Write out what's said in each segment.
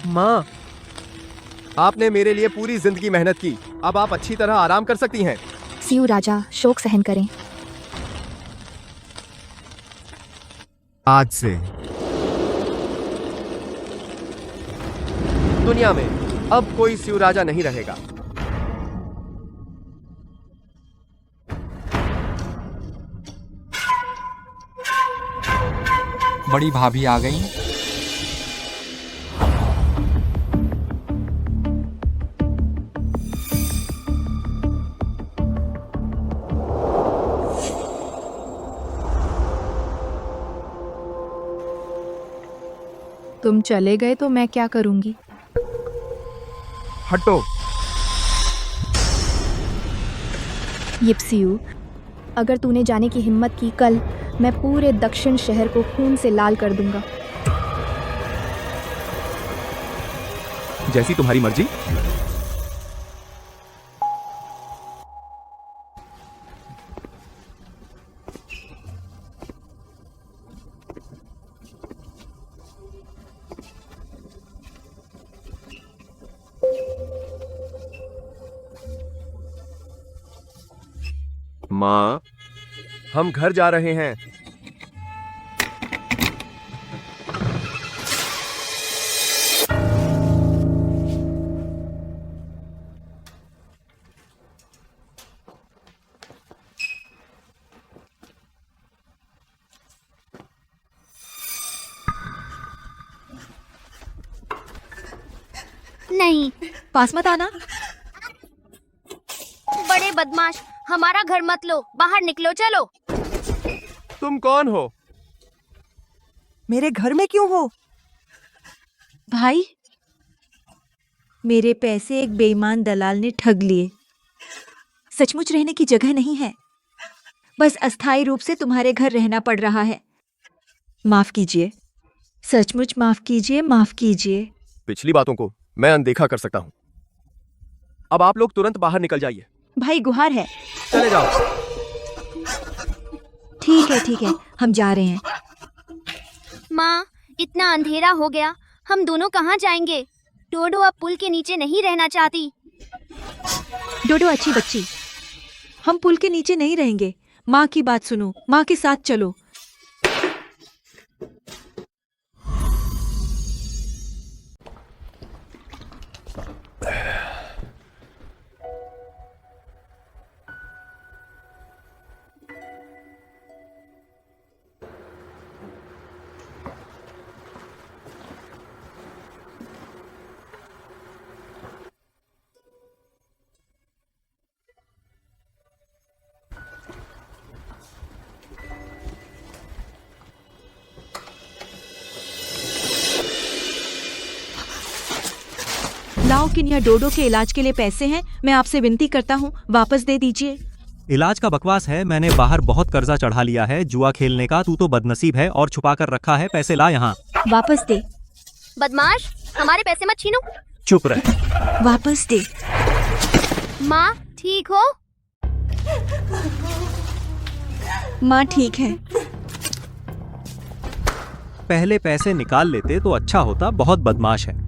माँ, आपने मेरे लिए पूरी जिंदगी मेहनत की। अब आप अच्छी तरह आराम कर सकती हैं। सियु राजा, शोक सहन करें। आज से दुनिया में अब कोई सियु राजा नहीं रहेगा। बड़ी भाभी आ गई। तुम चले गए तो मैं क्या करूंगी? हटो। यिप्सियु, अगर तूने जाने की हिम्मत की, कल मैं पूरे दक्षिण शहर को खून से लाल कर दूंगा। जैसी तुम्हारी मर्जी। माँ, हम घर जा रहे हैं। नहीं, पास मत आना। बड़े बदमाश, हमारा घर मत लो, बाहर निकलो, चलो। तुम कौन हो? मेरे घर में क्यों हो? भाई, मेरे पैसे एक बेईमान दलाल ने ठग लिए। सचमुच रहने की जगह नहीं है, बस अस्थायी रूप से तुम्हारे घर रहना पड़ रहा है। माफ कीजिए, सचमुच माफ कीजिए, माफ कीजिए। पिछली बातों को मैं अनदेखा कर सकता हूँ। अब आप लोग तुरंत बाहर निकल जाइए। भाई गुहार है। चले जाओ। ठीक है, हम जा रहे हैं। माँ, इतना अंधेरा हो गया, हम दोनों कहाँ जाएंगे? डोडो अब पुल के नीचे नहीं रहना चाहती। डोडो अच्छी बच्ची, हम पुल के नीचे नहीं रहेंगे। माँ की बात सुनो, माँ के साथ चलो। लाओ किन्या, डोडो के इलाज के लिए पैसे हैं। मैं आपसे विनती करता हूँ, वापस दे दीजिए। इलाज का बकवास है। मैंने बाहर बहुत कर्जा चढ़ा लिया है जुआ खेलने का। तू तो बदनसीब है और छुपा कर रखा है। पैसे ला यहाँ। वापस दे। बदमाश, हमारे पैसे मत छीनो। चुप रह। वापस दे। माँ, ठीक हो? माँ ठीक है। पहले पैसे निकाल लेते तो अच्छा होता। बहुत बदमाश है।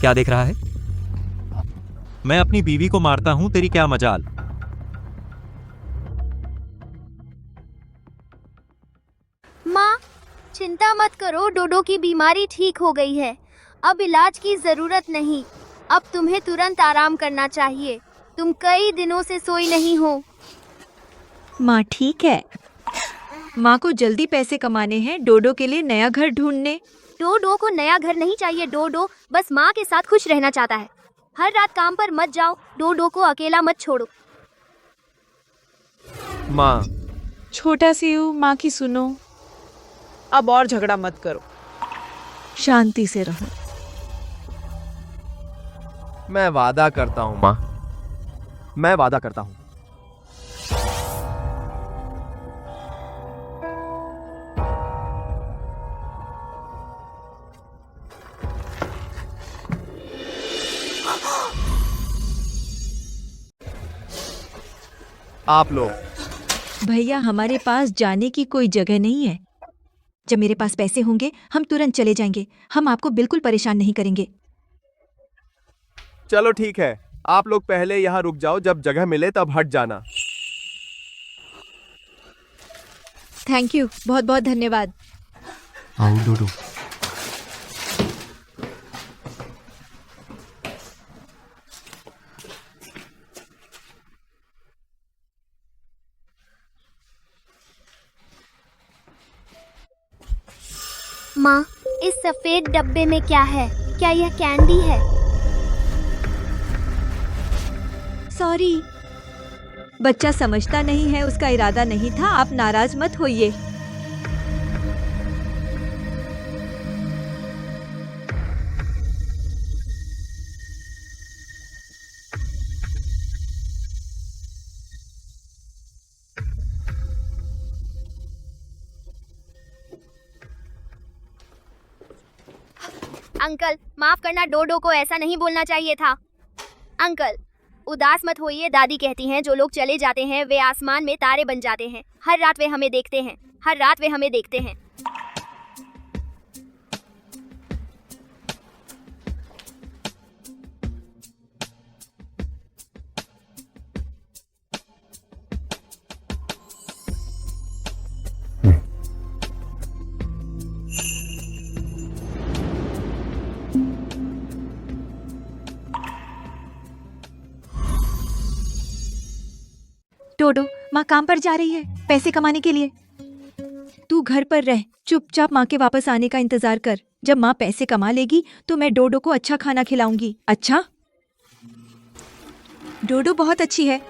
क्या देख रहा है? मैं अपनी बीवी को मारता हूं, तेरी क्या मजाल। माँ, चिंता मत करो, डोडो की बीमारी ठीक हो गई है। अब इलाज की जरूरत नहीं। अब तुम्हें तुरंत आराम करना चाहिए। तुम कई दिनों से सोई नहीं हो। माँ ठीक है। माँ को जल्दी पैसे कमाने हैं, डोडो के लिए नया घर ढूंढने। डोडो को नया घर नहीं चाहिए। डोडो बस माँ के साथ खुश रहना चाहता है। हर रात काम पर मत जाओ, डोडो को अकेला मत छोड़ो। माँ, छोटा सियू, माँ की सुनो। अब और झगड़ा मत करो, शांति से रहो। मैं वादा करता हूँ माँ, मैं वादा करता हूँ। आप लोग भैया हमारे पास जाने की कोई जगह नहीं है। जब मेरे पास पैसे होंगे हम तुरंत चले जाएंगे। हम आपको बिल्कुल परेशान नहीं करेंगे। चलो ठीक है, आप लोग पहले यहाँ रुक जाओ, जब जगह मिले तब हट जाना। थैंक यू, बहुत बहुत धन्यवाद। आओ डोडो। माँ, इस सफेद डब्बे में क्या है? क्या यह कैंडी है? सॉरी, बच्चा समझता नहीं है, उसका इरादा नहीं था। आप नाराज मत होइए। अंकल, माफ करना, डोडो को ऐसा नहीं बोलना चाहिए था। अंकल, उदास मत होइए। दादी कहती हैं जो लोग चले जाते हैं वे आसमान में तारे बन जाते हैं। हर रात वे हमें देखते हैं, हर रात वे हमें देखते हैं। डोडो, माँ काम पर जा रही है पैसे कमाने के लिए। तू घर पर रह, चुपचाप माँ के वापस आने का इंतजार कर। जब माँ पैसे कमा लेगी तो मैं डोडो को अच्छा खाना खिलाऊंगी। अच्छा? डोडो बहुत अच्छी है।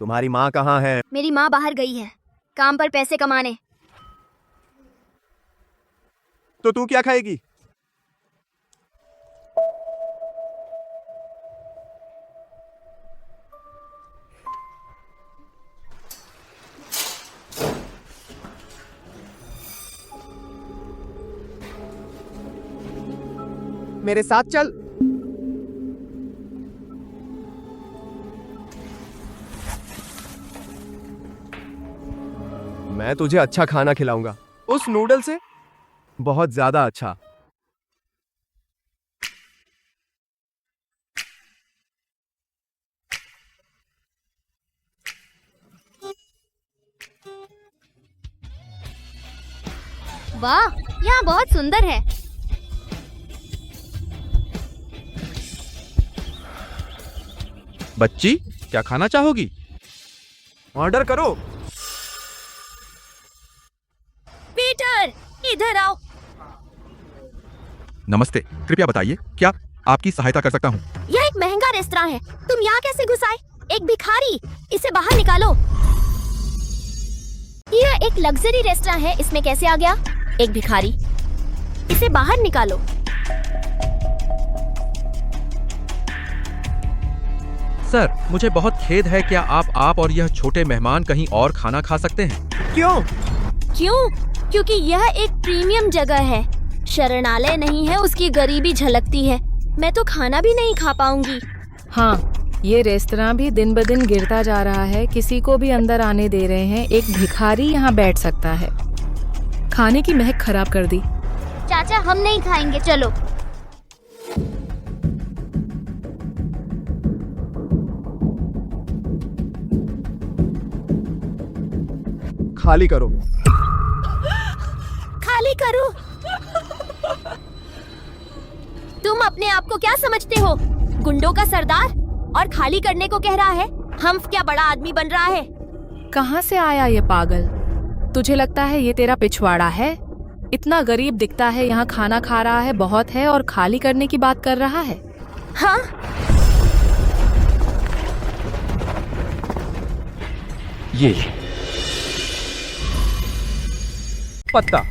तुम्हारी माँ कहाँ है? मेरी माँ बाहर गई है काम पर पैसे कमाने। तो तू क्या खाएगी? मेरे साथ चल। मैं तुझे अच्छा खाना खिलाऊंगा। उस नूडल से बहुत ज्यादा अच्छा। वाह, यहाँ बहुत सुंदर है। बच्ची, क्या खाना चाहोगी? ऑर्डर करो। पीटर, इधर आओ। नमस्ते, कृपया बताइए क्या आपकी सहायता कर सकता हूँ? यह एक महंगा रेस्तरां है, तुम यहाँ कैसे घुस आए? एक भिखारी, इसे बाहर निकालो। यह एक लग्जरी रेस्तरां है, इसमें कैसे आ गया? एक भिखारी, इसे बाहर निकालो। सर, मुझे बहुत खेद है, क्या आप और यह छोटे मेहमान कहीं और खाना खा सकते हैं? क्यों? क्यों? क्योंकि यह एक प्रीमियम जगह है, शरणालय नहीं है, उसकी गरीबी झलकती है। मैं तो खाना भी नहीं खा पाऊंगी। हाँ, ये रेस्तरां भी दिन ब दिन गिरता जा रहा है। किसी को भी अंदर आने दे रहे हैं। एक भिखारी यहाँ बैठ सकता है। खाने की महक खराब कर दी। चाचा, हम नहीं खाएंगे, चलो। खाली करो। खाली करो। तुम अपने आप को क्या समझते हो? गुंडों का सरदार? और खाली करने को कह रहा है? हम क्या बड़ा आदमी बन रहा है? कहाँ से आया ये पागल? तुझे लगता है ये तेरा पिछवाड़ा है? इतना गरीब दिखता है, यहाँ खाना खा रहा है, बहुत है, और खाली करने की बात कर रहा है। हाँ? ये पत्ता।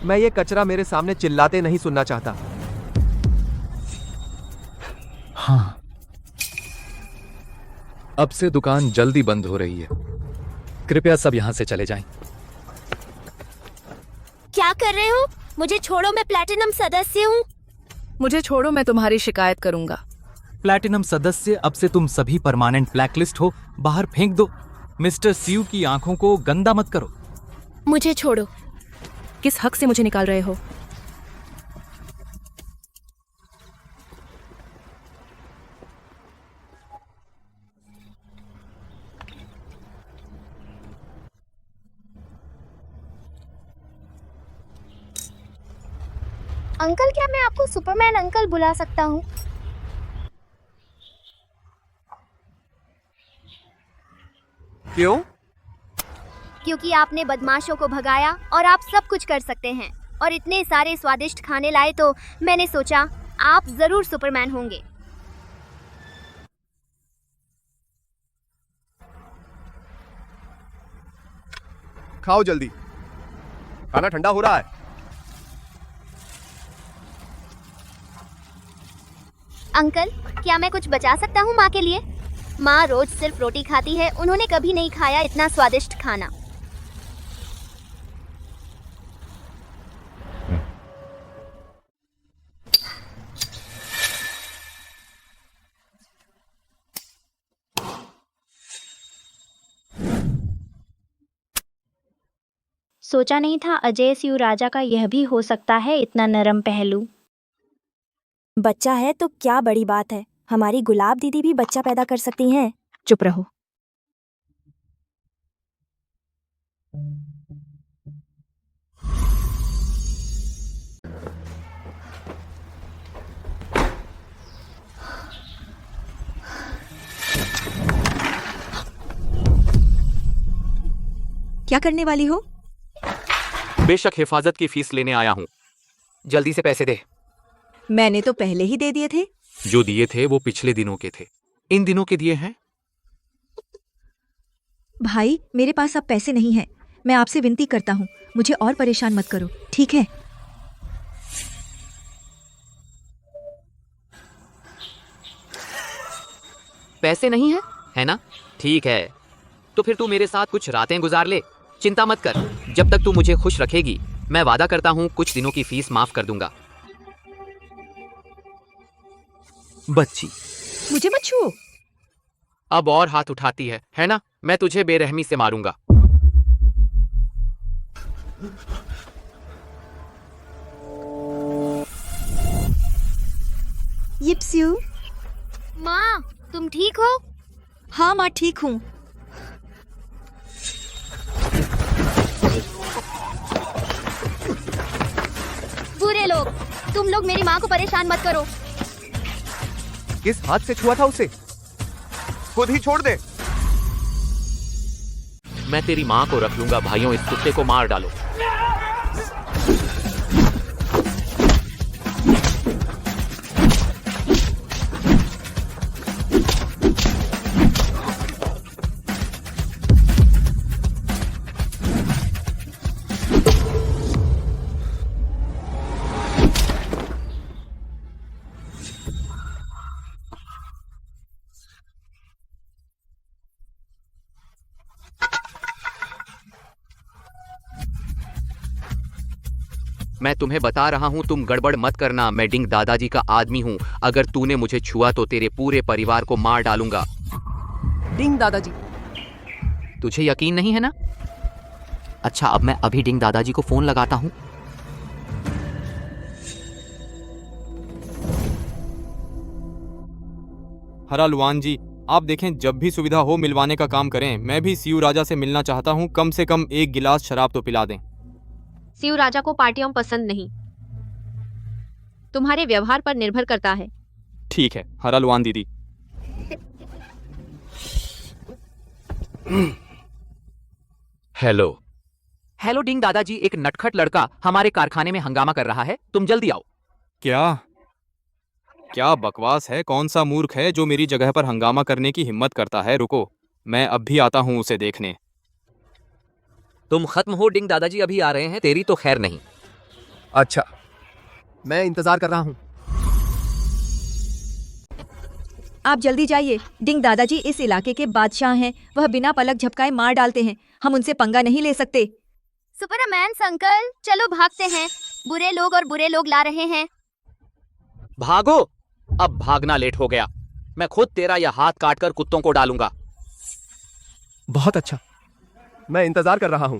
मैं ये कचरा मेरे सामने चिल्लाते नहीं सुनना चाहता। हाँ, अब से दुकान जल्दी बंद हो रही है, कृपया सब यहाँ से चले जाएं। क्या कर रहे हो? मुझे छोड़ो, मैं प्लैटिनम सदस्य हूँ। मुझे छोड़ो, मैं तुम्हारी शिकायत करूंगा। प्लैटिनम सदस्य, अब से तुम सभी परमानेंट ब्लैकलिस्ट हो। बाहर फेंक दो। मिस्टर सियू की आंखों को गंदा मत करो। मुझे छोड़ो। किस हक से मुझे निकाल रहे हो? अंकल, क्या मैं आपको सुपरमैन अंकल बुला सकता हूँ? क्यों? क्योंकि आपने बदमाशों को भगाया और आप सब कुछ कर सकते हैं और इतने सारे स्वादिष्ट खाने लाए, तो मैंने सोचा आप जरूर सुपरमैन होंगे। खाओ जल्दी, खाना ठंडा हो रहा है। अंकल, क्या मैं कुछ बचा सकता हूँ माँ के लिए? माँ रोज सिर्फ रोटी खाती है, उन्होंने कभी नहीं खाया इतना स्वादिष्ट खाना। सोचा नहीं था अजय सियू राजा का यह भी हो सकता है, इतना नरम पहलू। बच्चा है तो क्या बड़ी बात है, हमारी गुलाब दीदी भी बच्चा पैदा कर सकती हैं। चुप रहो। क्या करने वाली हो? बेशक हिफाजत की फीस लेने आया हूँ। जल्दी से पैसे दे। मैंने तो पहले ही दे दिए थे। जो दिए थे वो पिछले दिनों के थे, इन दिनों के दिए हैं। भाई, मेरे पास अब पैसे नहीं हैं। मैं आपसे विनती करता हूँ, मुझे और परेशान मत करो, ठीक है? पैसे नहीं है ना? ठीक है, तो फिर तू मेरे साथ कुछ रातें गुजार ले। चिंता मत कर, जब तक तू मुझे खुश रखेगी मैं वादा करता हूँ कुछ दिनों की फीस माफ कर दूंगा। बच्ची, मुझे मत छुओ। अब और हाथ उठाती है ना? मैं तुझे बेरहमी से मारूंगा। यिप्स्यू। माँ, तुम ठीक हो? हाँ माँ, ठीक हूँ। बुरे लोग, तुम लोग मेरी माँ को परेशान मत करो। किस हाथ से छुआ था उसे? खुद ही छोड़ दे। मैं तेरी माँ को रख लूंगा। भाइयों, इस कुत्ते को मार डालो। मैं तुम्हें बता रहा हूँ, तुम गड़बड़ मत करना। मैं डिंग दादाजी का आदमी हूँ। अगर तूने मुझे छुआ तो तेरे पूरे परिवार को मार डालूंगा। डिंग दादाजी। तुझे यकीन नहीं है ना? अच्छा, अब मैं अभी डिंग दादाजी को फोन लगाता हूँ। हरा लुआन जी, आप देखें, जब भी सुविधा हो मिलवाने का काम करें। मैं भी सियू राजा से मिलना चाहता हूँ। कम से कम एक गिलास शराब तो पिला दें। सियू राजा को पार्टियां पसंद नहीं, तुम्हारे व्यवहार पर निर्भर करता है। ठीक है हरा लुआन दीदी। हेलो। हेलो डिंग दादाजी, एक नटखट लड़का हमारे कारखाने में हंगामा कर रहा है, तुम जल्दी आओ। क्या बकवास है? कौन सा मूर्ख है जो मेरी जगह पर हंगामा करने की हिम्मत करता है? रुको, मैं अब भी आता हूँ उसे देखने। तुम खत्म हो डिंग दादाजी, अभी आ रहे हैं। तेरी तो खैर नहीं। अच्छा, मैं इंतजार कर रहा हूँ। आप जल्दी जाइए। डिंग दादाजी इस इलाके के बादशाह हैं। वह बिना पलक झपकाए मार डालते हैं। हम उनसे पंगा नहीं ले सकते। सुपरमैन अंकल, चलो भागते हैं। बुरे लोग और बुरे लोग ला रहे हैं। भागो। अब भागना लेट हो गया। मैं खुद तेरा यह हाथ काटकर कुत्तों को डालूंगा। बहुत अच्छा, मैं इंतजार कर रहा हूं।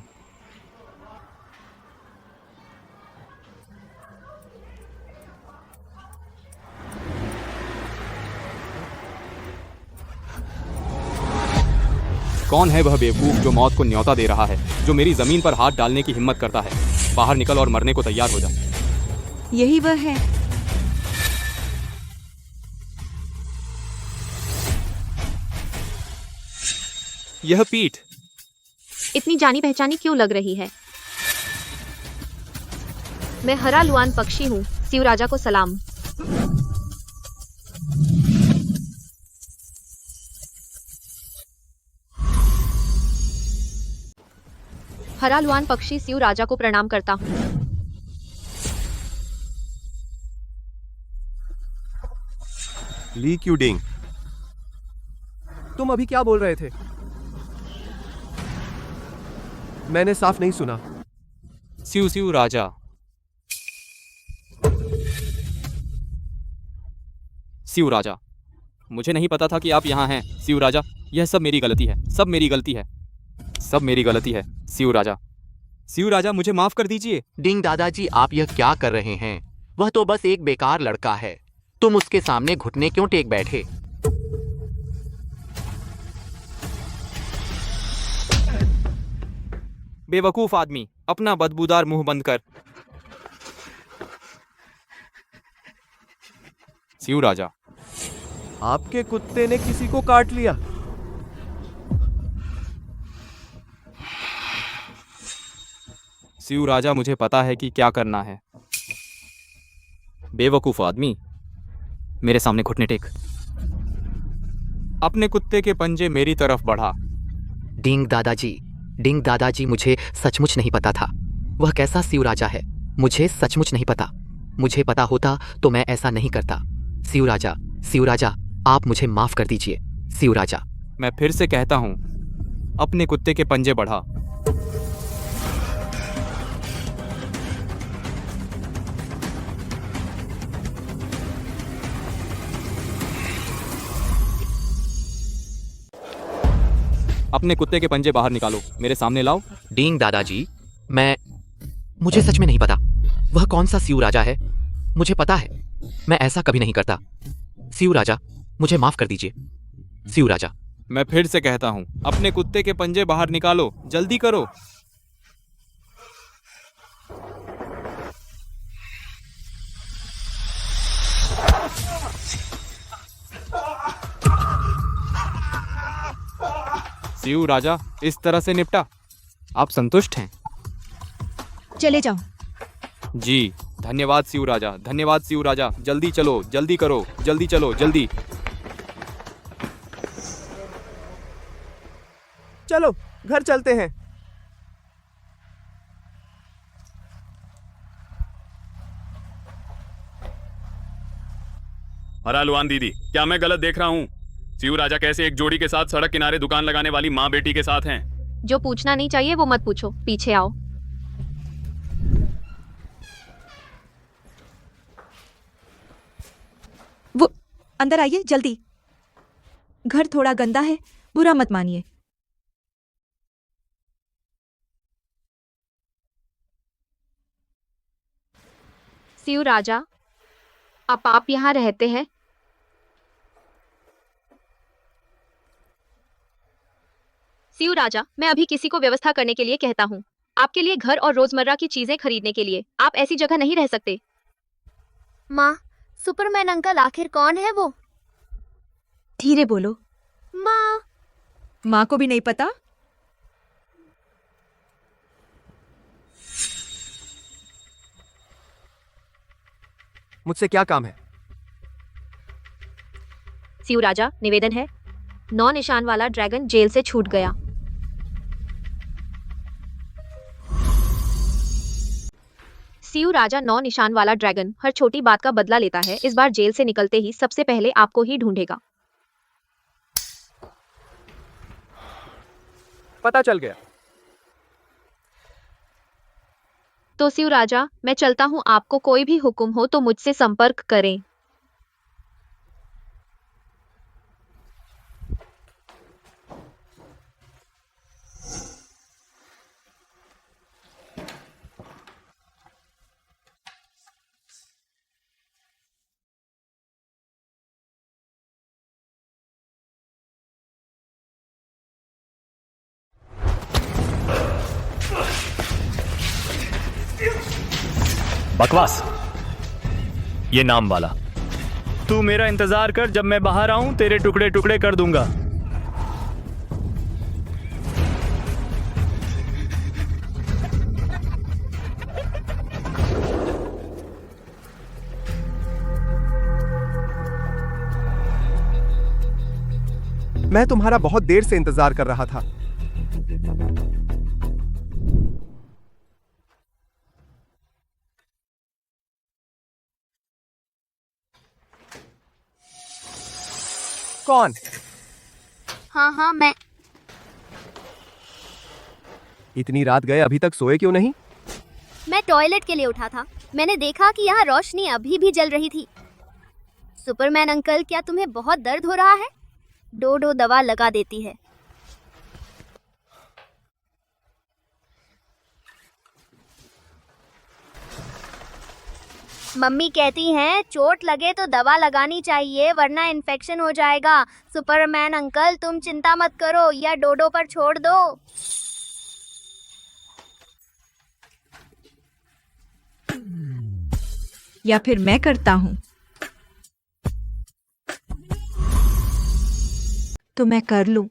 कौन है वह बेवकूफ जो मौत को न्योता दे रहा है, जो मेरी जमीन पर हाथ डालने की हिम्मत करता है? बाहर निकल और मरने को तैयार हो जा। यही वह है। यह पीठ इतनी जानी पहचानी क्यों लग रही है? मैं हरा लुआन पक्षी हूँ। सिउ राजा को सलाम। हरा लुआन पक्षी सिउ राजा को प्रणाम करता हूँ। ली क्यूडिंग, तुम अभी क्या बोल रहे थे? मैंने साफ नहीं सुना। सिउ सिउ राजा। सिउ राजा, मुझे नहीं पता था कि आप यहाँ हैं। सिउ राजा, यह सब मेरी गलती है। सब मेरी गलती है। सब मेरी गलती है। सिउ राजा, सिउ राजा, मुझे माफ कर दीजिए। डिंग दादाजी, आप यह क्या कर रहे हैं? वह तो बस एक बेकार लड़का है। तुम उसके सामने घुटने क्यों टेक बैठे? बेवकूफ आदमी, अपना बदबूदार मुंह बंद कर। सिउ राजा, आपके कुत्ते ने किसी को काट लिया। सिउ राजा, मुझे पता है कि क्या करना है। बेवकूफ आदमी, मेरे सामने घुटने टेक। अपने कुत्ते के पंजे मेरी तरफ बढ़ा। डिंग दादाजी, मुझे सचमुच नहीं पता था वह कैसा सिउ राजा है। मुझे सचमुच नहीं पता। मुझे पता होता तो मैं ऐसा नहीं करता। सिउ राजा, आप मुझे माफ कर दीजिए। सिउ राजा, मैं फिर से कहता हूं, अपने कुत्ते के पंजे बढ़ा। अपने कुत्ते के पंजे बाहर निकालो, मेरे सामने लाओ। डिंग दादाजी, मुझे सच में नहीं पता वह कौन सा सिउ राजा है। मुझे पता है मैं ऐसा कभी नहीं करता। सिउ राजा, मुझे माफ कर दीजिए। सिउ राजा, मैं फिर से कहता हूं, अपने कुत्ते के पंजे बाहर निकालो, जल्दी करो। सिउ राजा, इस तरह से निपटा। आप संतुष्ट हैं? चले जाओ। जी, धन्यवाद सिउ राजा, धन्यवाद सिउ राजा। जल्दी चलो, जल्दी करो, जल्दी चलो, जल्दी। चलो घर चलते हैं। हरा लुआन दीदी, क्या मैं गलत देख रहा हूँ? सिउ राजा कैसे एक जोड़ी के साथ सड़क किनारे दुकान लगाने वाली माँ बेटी के साथ हैं? जो पूछना नहीं चाहिए वो मत पूछो। पीछे आओ। वो अंदर आइए जल्दी। घर थोड़ा गंदा है, बुरा मत मानिए। सिउ राजा, आप यहाँ रहते हैं? सिउ राजा, मैं अभी किसी को व्यवस्था करने के लिए कहता हूँ। आपके लिए घर और रोजमर्रा की चीजें खरीदने के लिए। आप ऐसी जगह नहीं रह सकते। माँ, सुपरमैन अंकल आखिर कौन है वो? धीरे बोलो। माँ। माँ को भी नहीं पता? मुझसे क्या काम है? सिउ राजा, निवेदन है, 9 निशान वाला ड्रैगन जेल से छूट गया। सिउ राजा, 9 निशान वाला ड्रैगन हर छोटी बात का बदला लेता है। इस बार जेल से निकलते ही सबसे पहले आपको ही ढूंढेगा। पता चल गया। तो शिव राजा, मैं चलता हूँ। आपको कोई भी हुक्म हो तो मुझसे संपर्क करें। बकवास, ये नाम वाला। तू मेरा इंतजार कर, जब मैं बाहर आऊं तेरे टुकड़े टुकड़े कर दूंगा। मैं तुम्हारा बहुत देर से इंतजार कर रहा था। कौन? हाँ, मैं। इतनी रात गए, अभी तक सोए क्यों नहीं? मैं टॉयलेट के लिए उठा था। मैंने देखा कि यहाँ रोशनी अभी भी जल रही थी। सुपरमैन अंकल, क्या तुम्हें बहुत दर्द हो रहा है? डोडो दवा लगा देती है। मम्मी कहती हैं चोट लगे तो दवा लगानी चाहिए वरना इन्फेक्शन हो जाएगा। सुपरमैन अंकल, तुम चिंता मत करो या डोडो पर छोड़ दो। या फिर मैं करता हूं तो मैं कर लूं।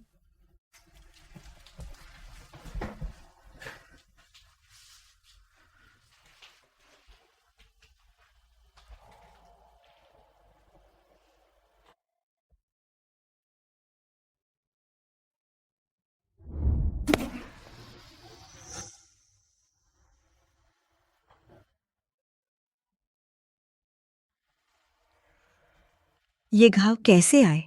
ये घाव कैसे आए?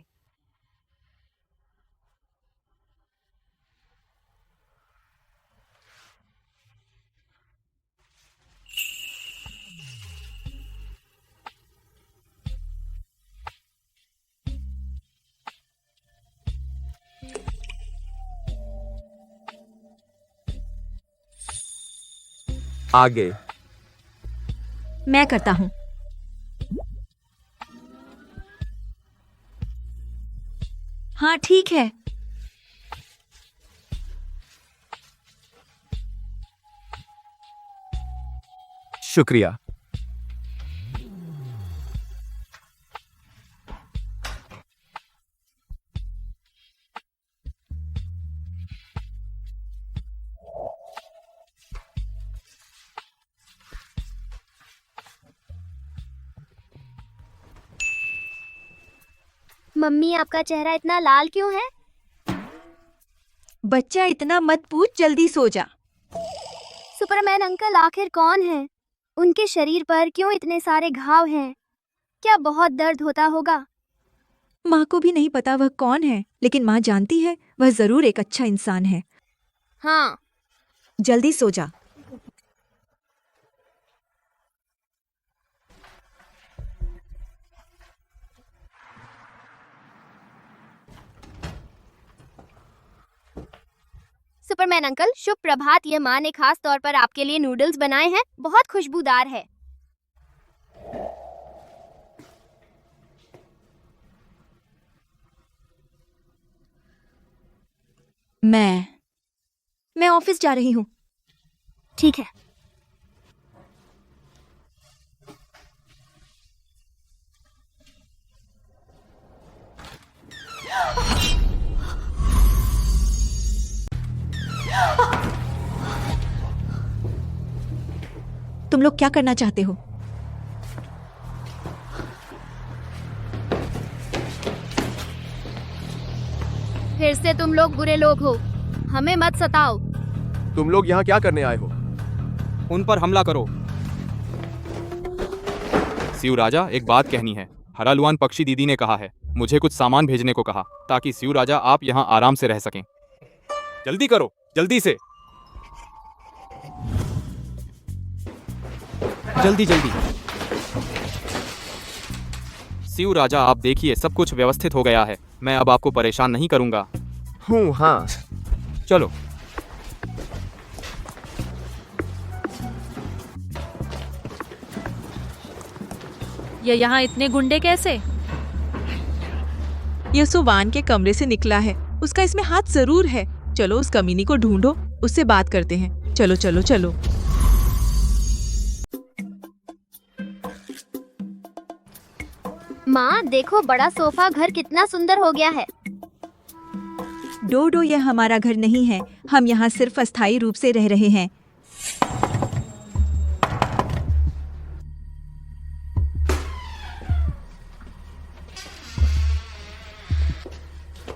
आगे मैं करता हूं। हाँ ठीक है। शुक्रिया। मम्मी, आपका चेहरा इतना लाल क्यों है? बच्चा इतना मत पूछ, जल्दी सो जा। सुपरमैन अंकल आखिर कौन है? उनके शरीर पर क्यों इतने सारे घाव हैं? क्या बहुत दर्द होता होगा? माँ को भी नहीं पता वह कौन है, लेकिन माँ जानती है वह जरूर एक अच्छा इंसान है। हाँ। जल्दी सो जा। सुपरमैन अंकल, शुभ प्रभात। यह माँ ने खास तौर पर आपके लिए नूडल्स बनाए हैं, बहुत खुशबूदार है। मैं ऑफिस जा रही हूँ। ठीक है। तुम लोग क्या करना चाहते हो? फिर से तुम लोग बुरे लोग हो, हमें मत सताओ। तुम लोग यहाँ क्या करने आए हो? उन पर हमला करो। शिव राजा, एक बात कहनी है। हरालुआन पक्षी दीदी ने कहा है मुझे कुछ सामान भेजने को कहा ताकि शिव राजा आप यहाँ आराम से रह सकें। जल्दी करो। जल्दी से, जल्दी जल्दी। शिव राजा, आप देखिए सब कुछ व्यवस्थित हो गया है। मैं अब आपको परेशान नहीं करूंगा। हूँ, हाँ। चलो। ये यहाँ इतने गुंडे कैसे? यह सुवान के कमरे से निकला है। उसका इसमें हाथ जरूर है। चलो उस कमीनी को ढूंढो, उससे बात करते हैं। चलो चलो चलो। माँ देखो, बड़ा सोफा घर कितना सुंदर हो गया है। डोडो, यह हमारा घर नहीं है। हम यहाँ सिर्फ अस्थायी रूप से रह रहे हैं।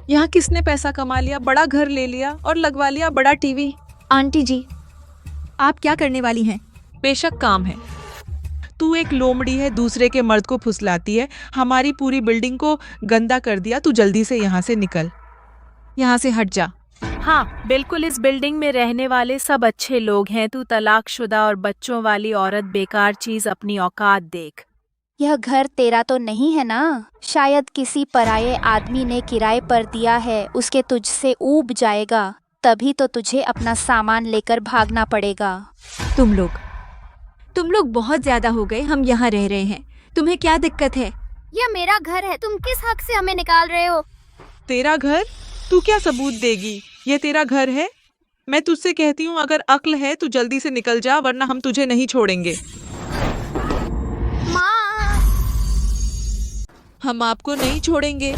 यहाँ किसने पैसा कमा लिया, बड़ा घर ले लिया और लगवा लिया बड़ा टीवी। आंटी जी, आप क्या करने वाली हैं? बेशक काम है। तू एक लोमड़ी है, दूसरे के मर्द को फुसलाती है। हमारी पूरी बिल्डिंग को गंदा कर दिया। तू जल्दी से यहाँ से निकल, यहाँ से हट जा। हाँ बिल्कुल, इस बिल्डिंग में रहने वाले सब अच्छे लोग हैं। तू तलाकशुदा और बच्चों वाली औरत, बेकार चीज, अपनी औकात देख। यह घर तेरा तो नहीं है ना? शायद किसी पराये आदमी ने किराए पर दिया है। उसके तुझसे ऊब जाएगा, तभी तो तुझे अपना सामान लेकर भागना पड़ेगा। तुम लोग बहुत ज्यादा हो गए। हम यहाँ रह रहे हैं, तुम्हें क्या दिक्कत है? यह मेरा घर है, तुम किस हक से हमें निकाल रहे हो? तेरा घर? तू क्या सबूत देगी? ये तेरा घर है? मैं तुझसे कहती हूँ, अगर अक्ल है तो जल्दी से निकल जा, वरना हम तुझे नहीं छोड़ेंगे। माँ, हम आपको नहीं छोड़ेंगे।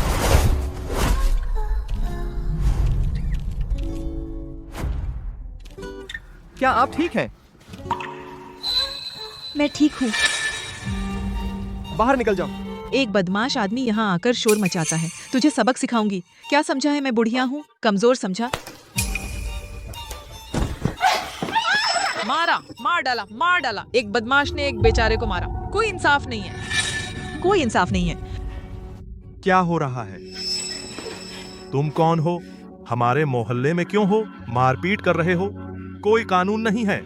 क्या आप ठीक हैं? मैं ठीक हूँ। बाहर निकल जाओ। एक बदमाश आदमी यहाँ आकर शोर मचाता है। तुझे सबक सिखाऊंगी। क्या समझा है मैं बुढ़िया हूँ? कमजोर समझा? मारा, मार डाला। एक बदमाश ने एक बेचारे को मारा। कोई इंसाफ नहीं है, कोई इंसाफ नहीं है। क्या हो रहा है? तुम कौन हो? हमारे मोहल्ले में क्यों हो? मारपीट कर रहे हो? कोई कानून नहीं है।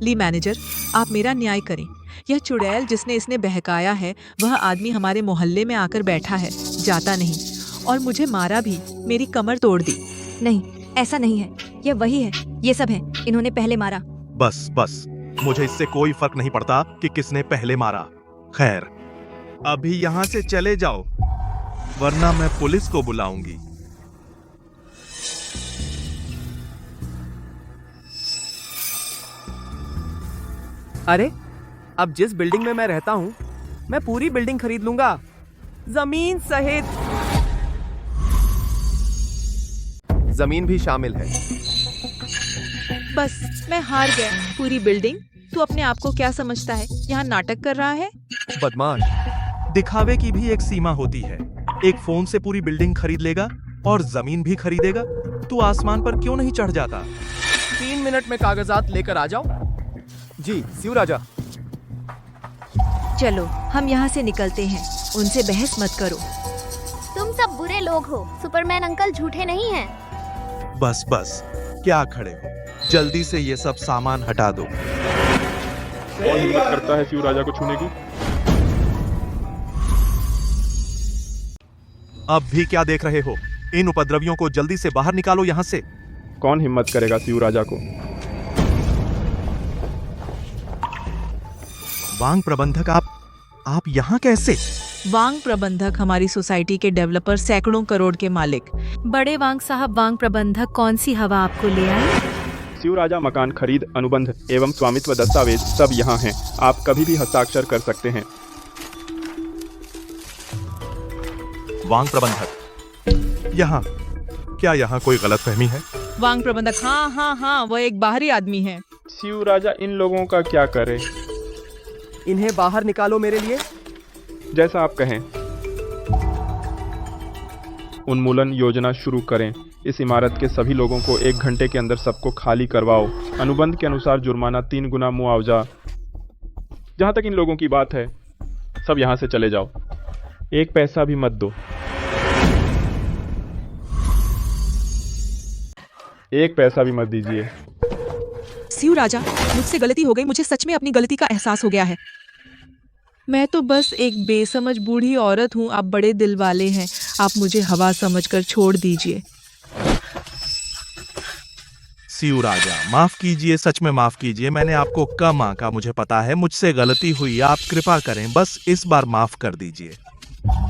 ली मैनेजर, आप मेरा न्याय करें। यह चुड़ैल जिसने इसने बहकाया है, वह आदमी हमारे मोहल्ले में आकर बैठा है, जाता नहीं, और मुझे मारा भी, मेरी कमर तोड़ दी। नहीं, ऐसा नहीं है। यह वही है, ये सब है। इन्होंने पहले मारा। बस, मुझे इससे कोई फर्क नहीं पड़ता कि किसने पहले मारा। खैर, अभी यहाँ से चले जाओ, वरना मैं पुलिस को बुलाऊंगी। अरे, अब जिस बिल्डिंग में मैं रहता हूँ, मैं पूरी बिल्डिंग खरीद लूंगा, जमीन सहित। जमीन भी शामिल है। बस, मैं हार गया। पूरी बिल्डिंग? तू अपने आप को क्या समझता है? यहाँ नाटक कर रहा है? बदमाश, दिखावे की भी एक सीमा होती है। एक फोन से पूरी बिल्डिंग खरीद लेगा और जमीन भी खरीदेगा। तू आसमान पर क्यों नहीं चढ़ जाता? 3 मिनट में कागजात लेकर आ जाओ। जी शिव राजा। चलो हम यहाँ से निकलते हैं। उनसे बहस मत करो। तुम सब बुरे लोग हो। सुपरमैन अंकल झूठे नहीं हैं। बस, क्या खड़े हो? जल्दी से ये सब सामान हटा दो। कौन हिम्मत करता है शिव राजा को छूने की? अब भी क्या देख रहे हो? इन उपद्रवियों को जल्दी से बाहर निकालो यहाँ से। कौन हिम्मत करेगा शिव राजा को? वांग प्रबंधक, आप यहाँ कैसे? वांग प्रबंधक हमारी सोसाइटी के डेवलपर, सैकड़ों करोड़ के मालिक। बड़े वांग साहब, वांग प्रबंधक कौन सी हवा आपको ले आए? शिव राजा मकान खरीद अनुबंध एवं स्वामित्व दस्तावेज सब यहाँ हैं। आप कभी भी हस्ताक्षर कर सकते हैं। वांग प्रबंधक, यहाँ कोई गलतफहमी है? वांग प्रबंधक, हाँ, वह एक बाहरी आदमी है। शिव राजा इन लोगों का क्या करे? इन्हें बाहर निकालो मेरे लिए। जैसा आप कहें। उन्मूलन योजना शुरू करें। इस इमारत के सभी लोगों को 1 घंटे के अंदर सबको खाली करवाओ। अनुबंध के अनुसार जुर्माना 3 गुना मुआवजा। जहां तक इन लोगों की बात है, सब यहां से चले जाओ। 1 पैसा भी मत दो। एक पैसा भी मत दीजिए। शिव राजा, मुझसे गलती हो गई। मुझे सच में अपनी गलती का एहसास हो गया है। मैं तो बस एक बेसमझ बूढ़ी औरत हूँ। आप बड़े दिल वाले हैं। आप मुझे हवा समझकर छोड़ दीजिए। सियू राजा, माफ कीजिए, सच में माफ कीजिए। मैंने आपको कम आंका, मुझे पता है मुझसे गलती हुई। आप कृपा करें, बस इस बार माफ कर दीजिए।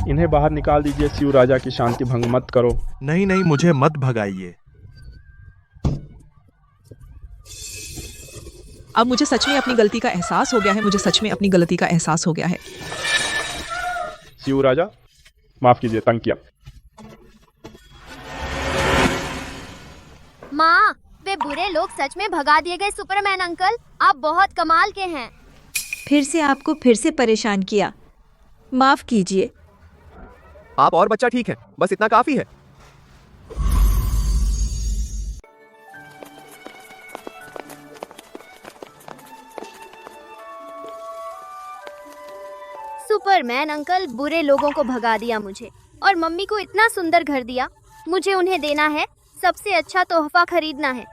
इन्हें बाहर निकाल दीजिए। सियू राजा की शांति भंग मत करो। नहीं नहीं, मुझे मत भगाइए। अब मुझे सच में अपनी गलती का एहसास हो गया है। मुझे सच में अपनी गलती का एहसास हो गया है। सियू राजा, माफ कीजिए, तंग किया। माँ, वे बुरे लोग सच में भगा दिए गए सुपरमैन अंकल। आप बहुत कमाल के हैं। फिर से आपको फिर से परेशान किया, माफ कीजिए। आप और बच्चा ठीक है, बस इतना काफी है। सुपरमैन अंकल बुरे लोगों को भगा दिया मुझे, और मम्मी को इतना सुंदर घर दिया। मुझे उन्हें देना है, सबसे अच्छा तोहफा खरीदना है।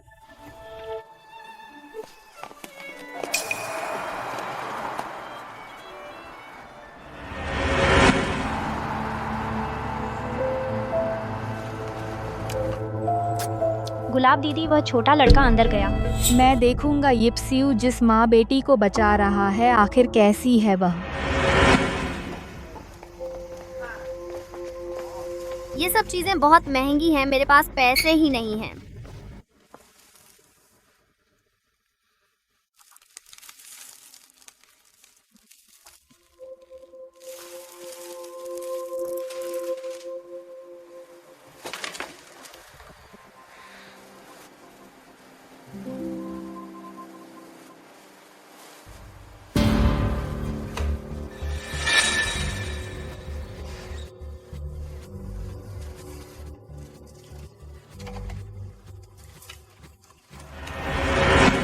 गुलाब दीदी, वह छोटा लड़का अंदर गया। मैं देखूंगा यिप्सियू जिस माँ बेटी को बचा रहा है, आखिर कैसी है वह। ये सब चीजें बहुत महंगी हैं, मेरे पास पैसे ही नहीं हैं।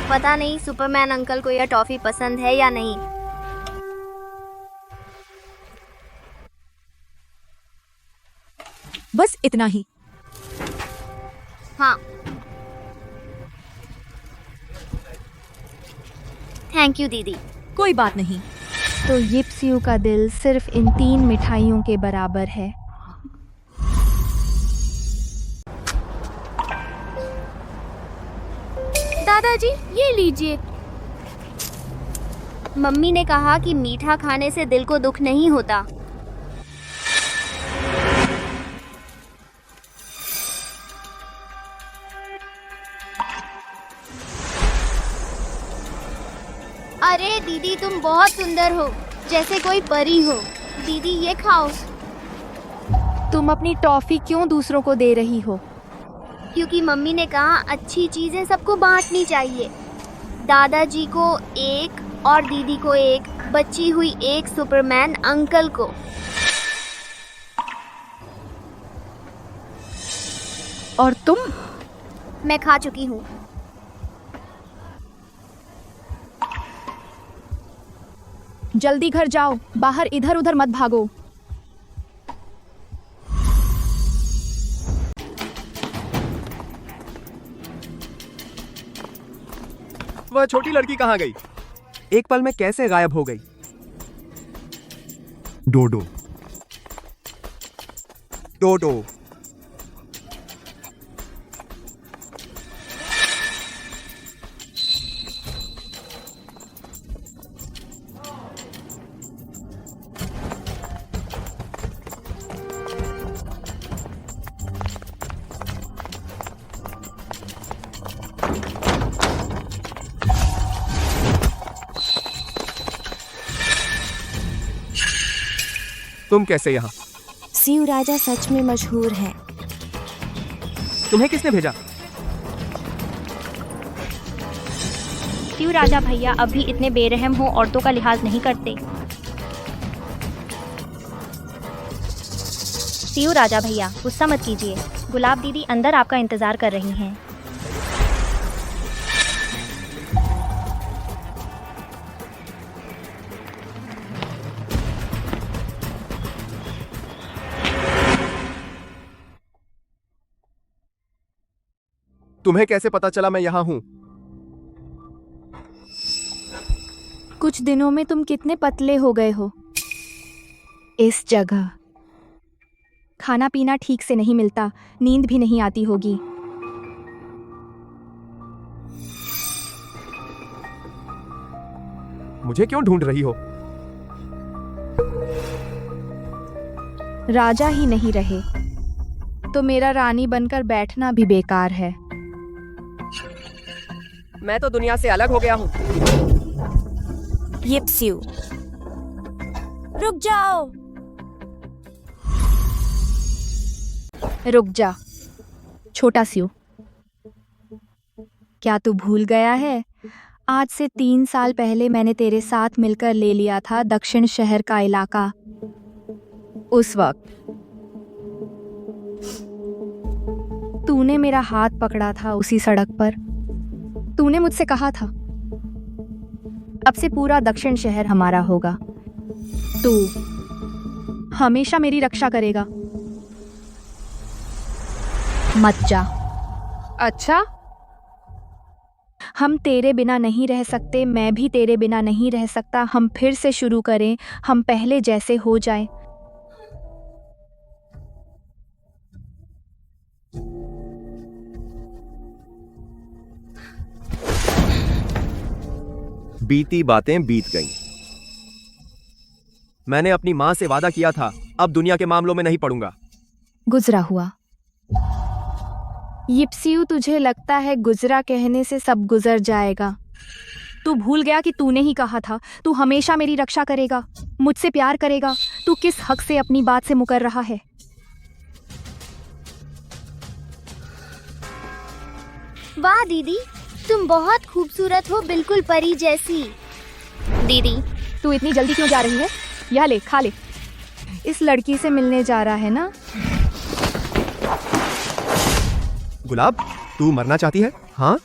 पता नहीं सुपरमैन अंकल को यह टॉफी पसंद है या नहीं। बस इतना ही। हाँ, थैंक यू दीदी। कोई बात नहीं। तो यिप्सियू का दिल सिर्फ इन 3 मिठाइयों के बराबर है। दादाजी, ये लीजिए। मम्मी ने कहा कि मीठा खाने से दिल को दुख नहीं होता। अरे दीदी, तुम बहुत सुंदर हो, जैसे कोई परी हो। दीदी, ये खाओ। तुम अपनी टॉफी क्यों दूसरों को दे रही हो? क्योंकि मम्मी ने कहा अच्छी चीजें सबको बांटनी चाहिए। दादाजी को एक और दीदी को एक, बची हुई एक सुपरमैन अंकल को। और तुम? मैं खा चुकी हूँ। जल्दी घर जाओ, बाहर इधर उधर मत भागो। वह छोटी लड़की कहाँ गई? एक पल में कैसे गायब हो गई? डोडो, डोडो। तुम कैसे यहाँ? सियू राजा सच में मशहूर है। तुम्हें किसने भेजा? शिव राजा भैया अब भी इतने बेरहम हो, औरतों का लिहाज नहीं करते। शिव राजा भैया, गुस्सा मत कीजिए। गुलाब दीदी अंदर आपका इंतजार कर रही हैं। तुम्हें कैसे पता चला मैं यहाँ हूँ? कुछ दिनों में तुम कितने पतले हो गए हो। इस जगह खाना पीना ठीक से नहीं मिलता, नींद भी नहीं आती होगी। मुझे क्यों ढूंढ रही हो? राजा ही नहीं रहे तो मेरा रानी बनकर बैठना भी बेकार है। मैं तो दुनिया से अलग हो गया हूँ। यिप्सियू, रुक जाओ। रुक जा छोटा स्यू, क्या तू भूल गया है? आज से 3 साल पहले मैंने तेरे साथ मिलकर ले लिया था दक्षिण शहर का इलाका। उस वक्त तूने मेरा हाथ पकड़ा था उसी सड़क पर। तूने मुझसे कहा था अब से पूरा दक्षिण शहर हमारा होगा, तू हमेशा मेरी रक्षा करेगा। मत जा। अच्छा, हम तेरे बिना नहीं रह सकते, मैं भी तेरे बिना नहीं रह सकता। हम फिर से शुरू करें, हम पहले जैसे हो जाएं। बीती बातें बीत गईं। मैंने अपनी माँ से वादा किया था, अब दुनिया के मामलों में नहीं पड़ूंगा। गुजरा हुआ। यिप्सियू, तुझे लगता है गुजरा कहने से सब गुजर जाएगा? तू भूल गया कि तूने ही कहा था तू हमेशा मेरी रक्षा करेगा, मुझसे प्यार करेगा। तू किस हक से अपनी बात से मुकर रहा है? वाह दीदी, तुम बहुत खूबसूरत हो, बिल्कुल परी जैसी। दीदी, तू इतनी जल्दी क्यों जा रही है? यह ले, खा ले। इस लड़की से मिलने जा रहा है ना? गुलाब, तू मरना चाहती है? हाँ?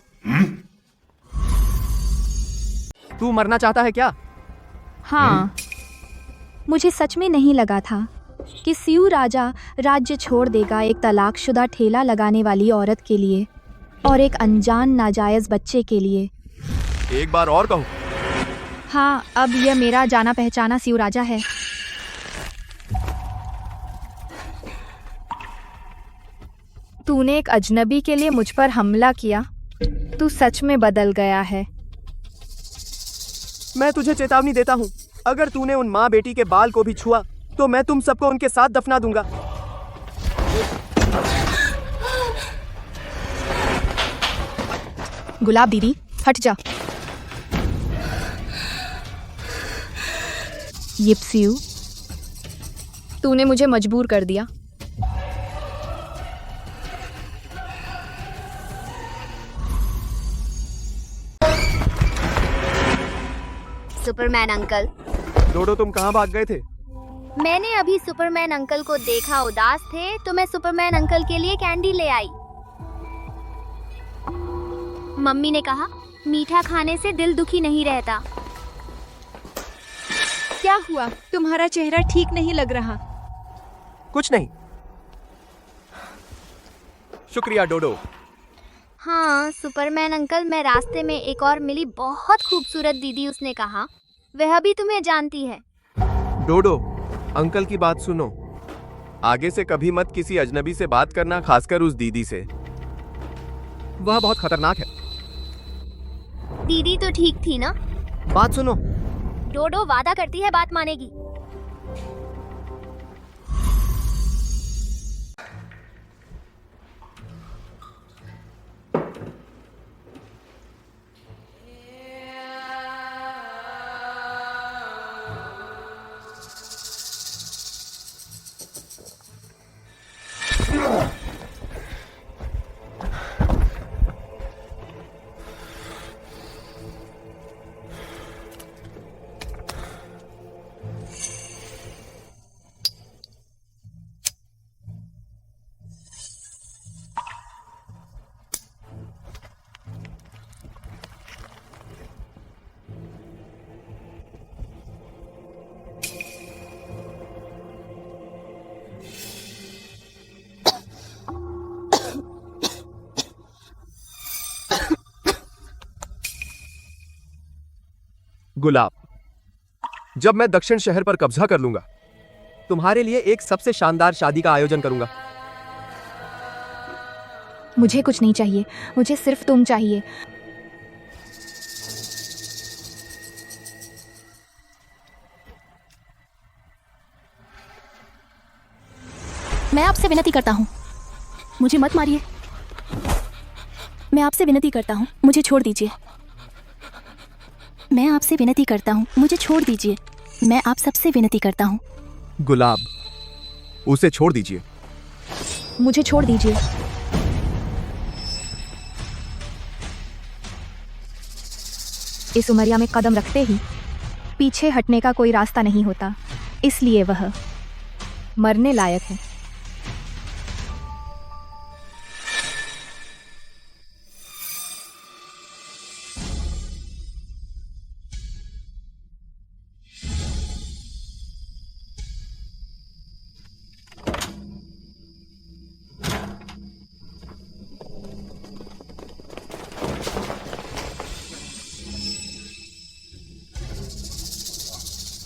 तू मरना चाहता है क्या? हाँ। मुझे सच में नहीं लगा था कि स्यू राजा राज्य छोड़ देगा एक तलाकशुदा ठेला लगाने वाली औरत के लिए और एक अनजान नाजायज बच्चे के लिए। एक बार और कहो। हाँ, अब यह मेरा जाना पहचाना स्यू राजा है। तूने एक अजनबी के लिए मुझ पर हमला किया। तू सच में बदल गया है। मैं तुझे चेतावनी देता हूँ, अगर तूने उन माँ बेटी के बाल को भी छुआ तो मैं तुम सबको उनके साथ दफना दूंगा। गुलाब दीदी, हट जा। यिप्सियू, तूने मुझे मजबूर कर दिया। Superman uncle. डोडो, तुम कहाँ भाग गए थे? मैंने अभी सुपरमैन अंकल को देखा, उदास थे तो मैं सुपरमैन अंकल के लिए कैंडी ले आई। मम्मी ने कहा मीठा खाने से दिल दुखी नहीं रहता। क्या हुआ? तुम्हारा चेहरा ठीक नहीं लग रहा। कुछ नहीं। शुक्रिया डोडो। हाँ सुपरमैन अंकल, मैं रास्ते में एक और मिली, बहुत खूबसूरत दीदी। उसने कहा वह भी तुम्हें जानती है। डोडो, अंकल की बात सुनो। आगे से कभी मत किसी अजनबी से बात करना, खासकर उस दीदी से। वह बहुत खतरनाक है। दीदी तो ठीक थी ना? बात सुनो। डोडो वादा करती है बात मानेगी। गुलाब, जब मैं दक्षिण शहर पर कब्जा कर लूंगा, तुम्हारे लिए एक सबसे शानदार शादी का आयोजन करूंगा। मुझे कुछ नहीं चाहिए, मुझे सिर्फ तुम चाहिए। मैं आपसे विनती करता हूँ, मुझे मत मारिए। मैं आपसे विनती करता हूँ, मुझे छोड़ दीजिए। मैं आपसे विनती करता हूँ, मुझे छोड़ दीजिए। मैं आप सबसे विनती करता हूँ। गुलाब, उसे छोड़ दीजिए। मुझे छोड़ दीजिए। इस उमरिया में कदम रखते ही पीछे हटने का कोई रास्ता नहीं होता, इसलिए वह मरने लायक है।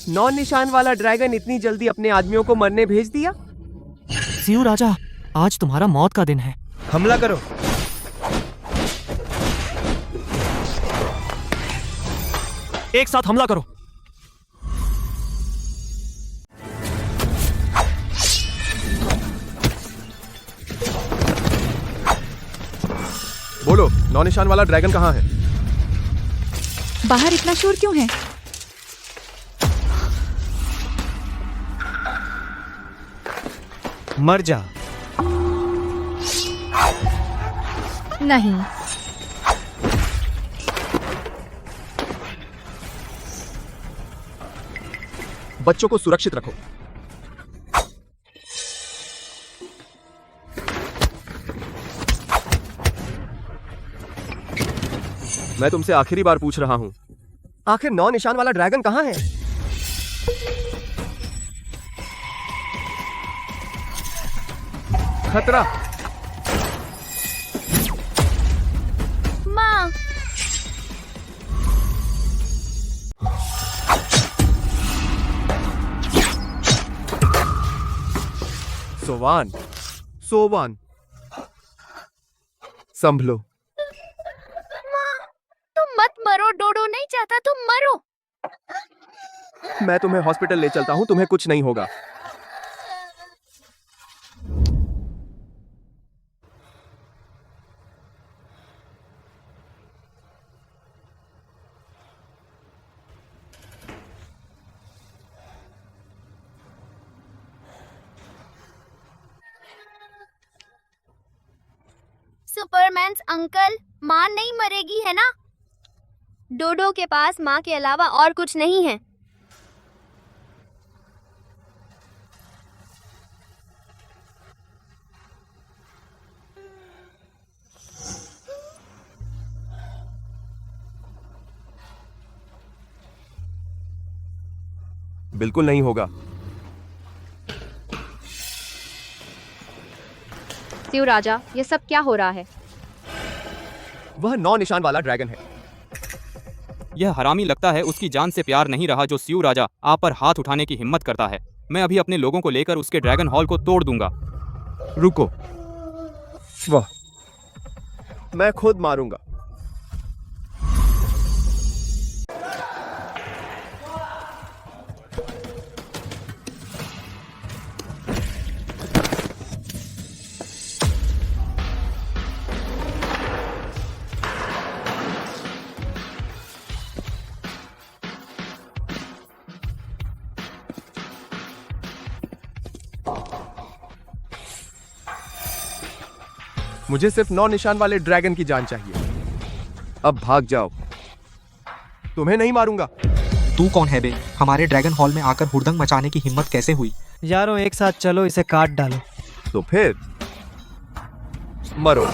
नौ निशान वाला ड्रैगन इतनी जल्दी अपने आदमियों को मरने भेज दिया? सियू राजा, आज तुम्हारा मौत का दिन है। हमला करो। एक साथ हमला करो। बोलो, नौ निशान वाला ड्रैगन कहाँ है? बाहर इतना शोर क्यों है? मर जा। नहीं, बच्चों को सुरक्षित रखो। मैं तुमसे आखिरी बार पूछ रहा हूं, आखिर नौ निशान वाला ड्रैगन कहां है? खतरा। माँ, सोवान, सोवान, संभलो। तुम मत मरो, डोडो नहीं चाहता तुम मरो। मैं तुम्हें हॉस्पिटल ले चलता हूं, तुम्हें कुछ नहीं होगा। सुपरमैन अंकल, माँ नहीं मरेगी है ना? डोडो के पास माँ के अलावा और कुछ नहीं है। बिल्कुल नहीं होगा। सियू राजा, ये सब क्या हो रहा है? वह नौ निशान वाला ड्रैगन है। यह हरामी लगता है उसकी जान से प्यार नहीं रहा जो सियू राजा आप पर हाथ उठाने की हिम्मत करता है। मैं अभी अपने लोगों को लेकर उसके ड्रैगन हॉल को तोड़ दूंगा। रुको, वाह, मैं खुद मारूंगा। मुझे सिर्फ 9 निशान वाले ड्रैगन की जान चाहिए। अब भाग जाओ, तुम्हें नहीं मारूंगा। तू कौन है बे? हमारे ड्रैगन हॉल में आकर हुड़दंग मचाने की हिम्मत कैसे हुई? यारों एक साथ चलो, इसे काट डालो। तो फिर मरो।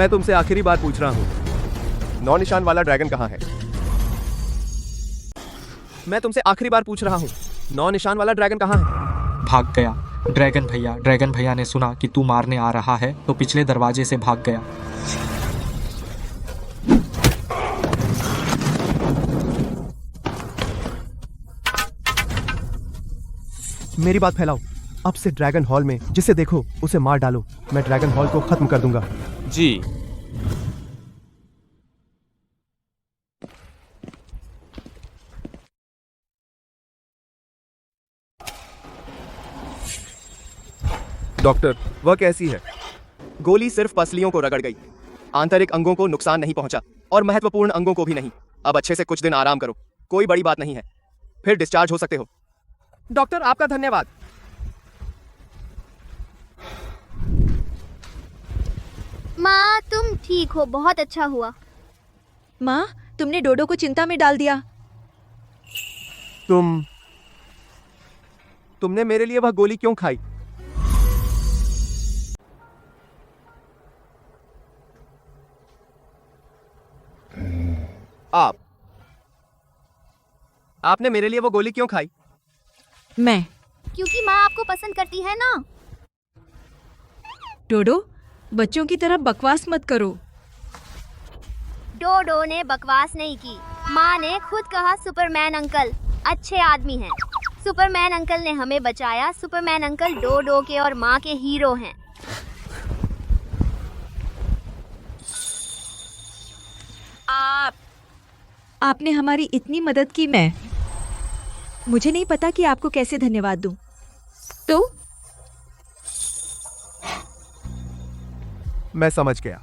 मैं तुमसे आखिरी बार पूछ रहा हूँ, 9 निशान वाला ड्रैगन कहाँ है? मैं तुमसे आखिरी बार पूछ रहा हूँ, 9 निशान वाला ड्रैगन कहाँ है? भाग गया। ड्रैगन भैया ने सुना कि तू मारने आ रहा है तो पिछले दरवाजे से भाग गया। मेरी बात फैलाओ। अब से ड्रैगन हॉल में जिसे देखो उसे मार डालो। मैं ड्रैगन हॉल को खत्म कर दूंगा। जी। डॉक्टर, वह कैसी है? गोली सिर्फ पसलियों को रगड़ गई, आंतरिक अंगों को नुकसान नहीं पहुंचा और महत्वपूर्ण अंगों को भी नहीं। अब अच्छे से कुछ दिन आराम करो, कोई बड़ी बात नहीं है, फिर डिस्चार्ज हो सकते हो। डॉक्टर, आपका धन्यवाद। माँ, तुम ठीक हो, बहुत अच्छा हुआ। माँ, तुमने डोडो को चिंता में डाल दिया। तुमने मेरे लिए वह गोली क्यों खाई? आपने मेरे लिए वो गोली क्यों खाई? मैं। क्योंकि माँ आपको पसंद करती है ना। डोडो, बच्चों की तरह बकवास मत करो। डोडो ने बकवास नहीं की, माँ ने खुद कहा सुपरमैन अंकल अच्छे आदमी हैं। सुपरमैन अंकल ने हमें बचाया। सुपरमैन अंकल डोडो के और माँ के हीरो हैं। आपने हमारी इतनी मदद की। मुझे नहीं पता कि आपको कैसे धन्यवाद दूं। तो मैं समझ गया।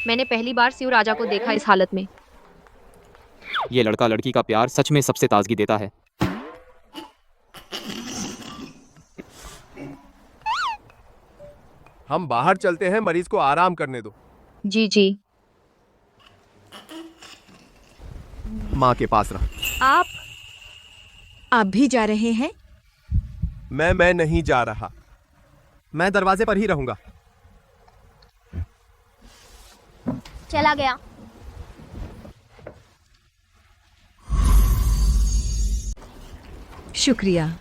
मैंने पहली बार शिव राजा को देखा इस हालत में। ये लड़का लड़की का प्यार सच में सबसे ताजगी देता है। हम बाहर चलते हैं, मरीज को आराम करने दो। जी जी। माँ के पास रहो। आप भी जा रहे हैं? मैं नहीं जा रहा। मैं दरवाजे पर ही रहूंगा। चला गया। शुक्रिया।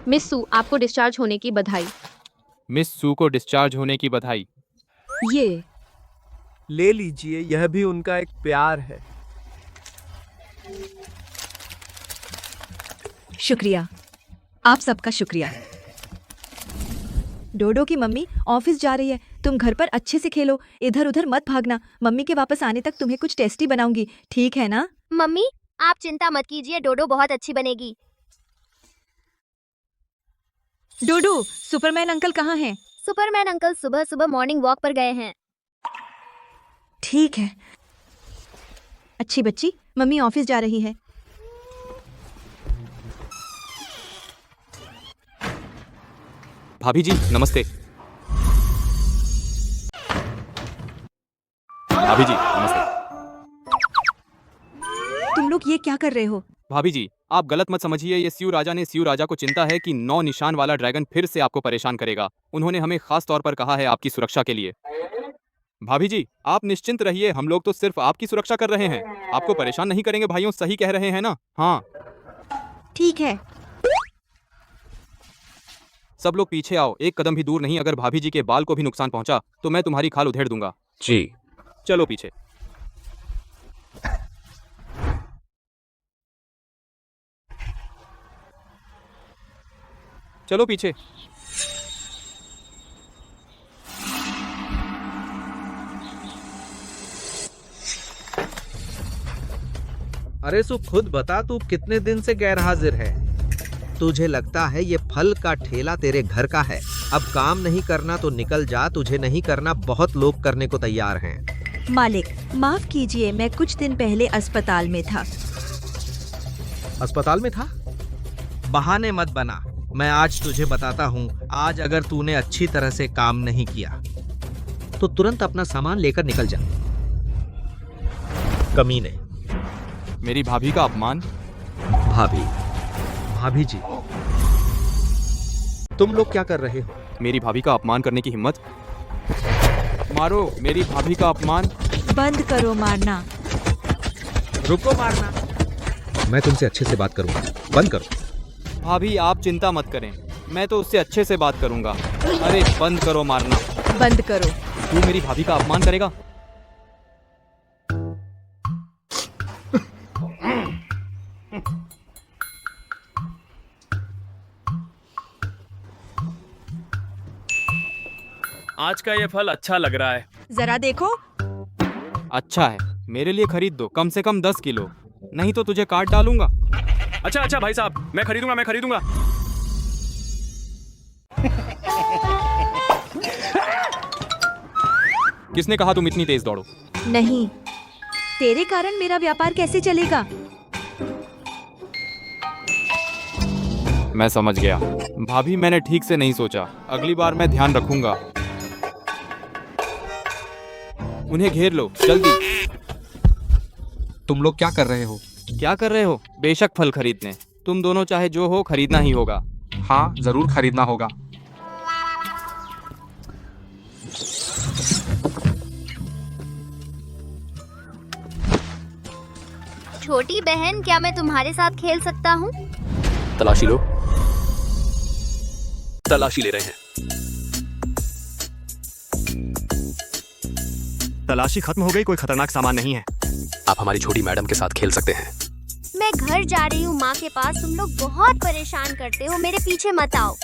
मिस सू, आपको डिस्चार्ज होने की बधाई। मिस सू को डिस्चार्ज होने की बधाई। ये ले लीजिए, यह भी उनका एक प्यार है। शुक्रिया, आप सबका शुक्रिया। डोडो की मम्मी ऑफिस जा रही है, तुम घर पर अच्छे से खेलो, इधर उधर मत भागना। मम्मी के वापस आने तक तुम्हें कुछ टेस्टी बनाऊंगी, ठीक है ना? मम्मी, आप चिंता मत कीजिए, डोडो बहुत अच्छी बनेगी। डोडो, सुपरमैन अंकल कहाँ हैं? सुपरमैन अंकल सुबह सुबह मॉर्निंग वॉक पर गए हैं। ठीक है। अच्छी बच्ची, मम्मी ऑफिस जा रही है। भाभी जी नमस्ते। भाभी जी नमस्ते। तुम लोग ये क्या कर रहे हो? भाभी जी, आप गलत मत समझिए। ये शिव राजा ने शिव राजा को चिंता है कि 9 निशान वाला ड्रैगन फिर से आपको परेशान करेगा। उन्होंने हमें खास तौर पर कहा है आपकी सुरक्षा के लिए। भाभी जी, आप निश्चिंत रहिए, हम लोग तो सिर्फ आपकी सुरक्षा कर रहे हैं, आपको परेशान नहीं करेंगे। भाइयों, सही कह रहे हैं ना? हाँ ठीक है। सब लोग पीछे आओ, एक कदम भी दूर नहीं। अगर भाभी जी के बाल को भी नुकसान पहुंचा तो मैं तुम्हारी खाल उधेड़ दूंगा। जी। चलो पीछे। चलो पीछे। अरे सु खुद बता, तू कितने दिन से गैर हाजिर है? तुझे लगता है ये फल का ठेला तेरे घर का है? अब काम नहीं करना तो निकल जा, तुझे नहीं करना बहुत लोग करने को तैयार हैं। मालिक, माफ कीजिए, मैं कुछ दिन पहले अस्पताल में था। अस्पताल में था? बहाने मत बना, मैं आज तुझे बताता हूँ। आज अगर तूने अच्छी तरह से काम नहीं किया तो तुरंत अपना सामान लेकर निकल जा। कमीने। मेरी भाभी का अपमान। भाभी, भाभी जी, तुम लोग क्या कर रहे हो? मेरी भाभी का अपमान करने की हिम्मत? मारो मेरी भाभी का अपमान। बंद करो मारना। रुको मारना। मैं तुमसे अच्छे से बात करूंगा, बंद करो। भाभी आप चिंता मत करें, मैं तो उससे अच्छे से बात करूंगा। अरे बंद करो मारना। बंद करो। तू मेरी भाभी का अपमान करेगा? आज का ये फल अच्छा लग रहा है। जरा देखो। अच्छा है, मेरे लिए खरीद दो, कम से कम 10 किलो, नहीं तो तुझे काट डालूंगा। अच्छा अच्छा भाई साहब, मैं खरीदूंगा। किसने कहा तुम इतनी तेज दौड़ो? नहीं, तेरे कारण मेरा व्यापार कैसे चलेगा? मैं समझ गया भाभी, मैंने ठीक से नहीं सोचा, अगली बार मैं ध्यान रखूंगा। उन्हें घेर लो जल्दी। तुम लोग क्या कर रहे हो? क्या कर रहे हो? बेशक फल खरीदने। तुम दोनों चाहे जो हो खरीदना ही होगा। हाँ, जरूर खरीदना होगा। छोटी बहन, क्या मैं तुम्हारे साथ खेल सकता हूँ? तलाशी लो। तलाशी ले रहे हैं। तलाशी खत्म हो गई, कोई खतरनाक सामान नहीं है। आप हमारी छोटी मैडम के साथ खेल सकते हैं। मैं घर जा रही हूँ माँ के पास, तुम लोग बहुत परेशान करते हो, मेरे पीछे मत आओ।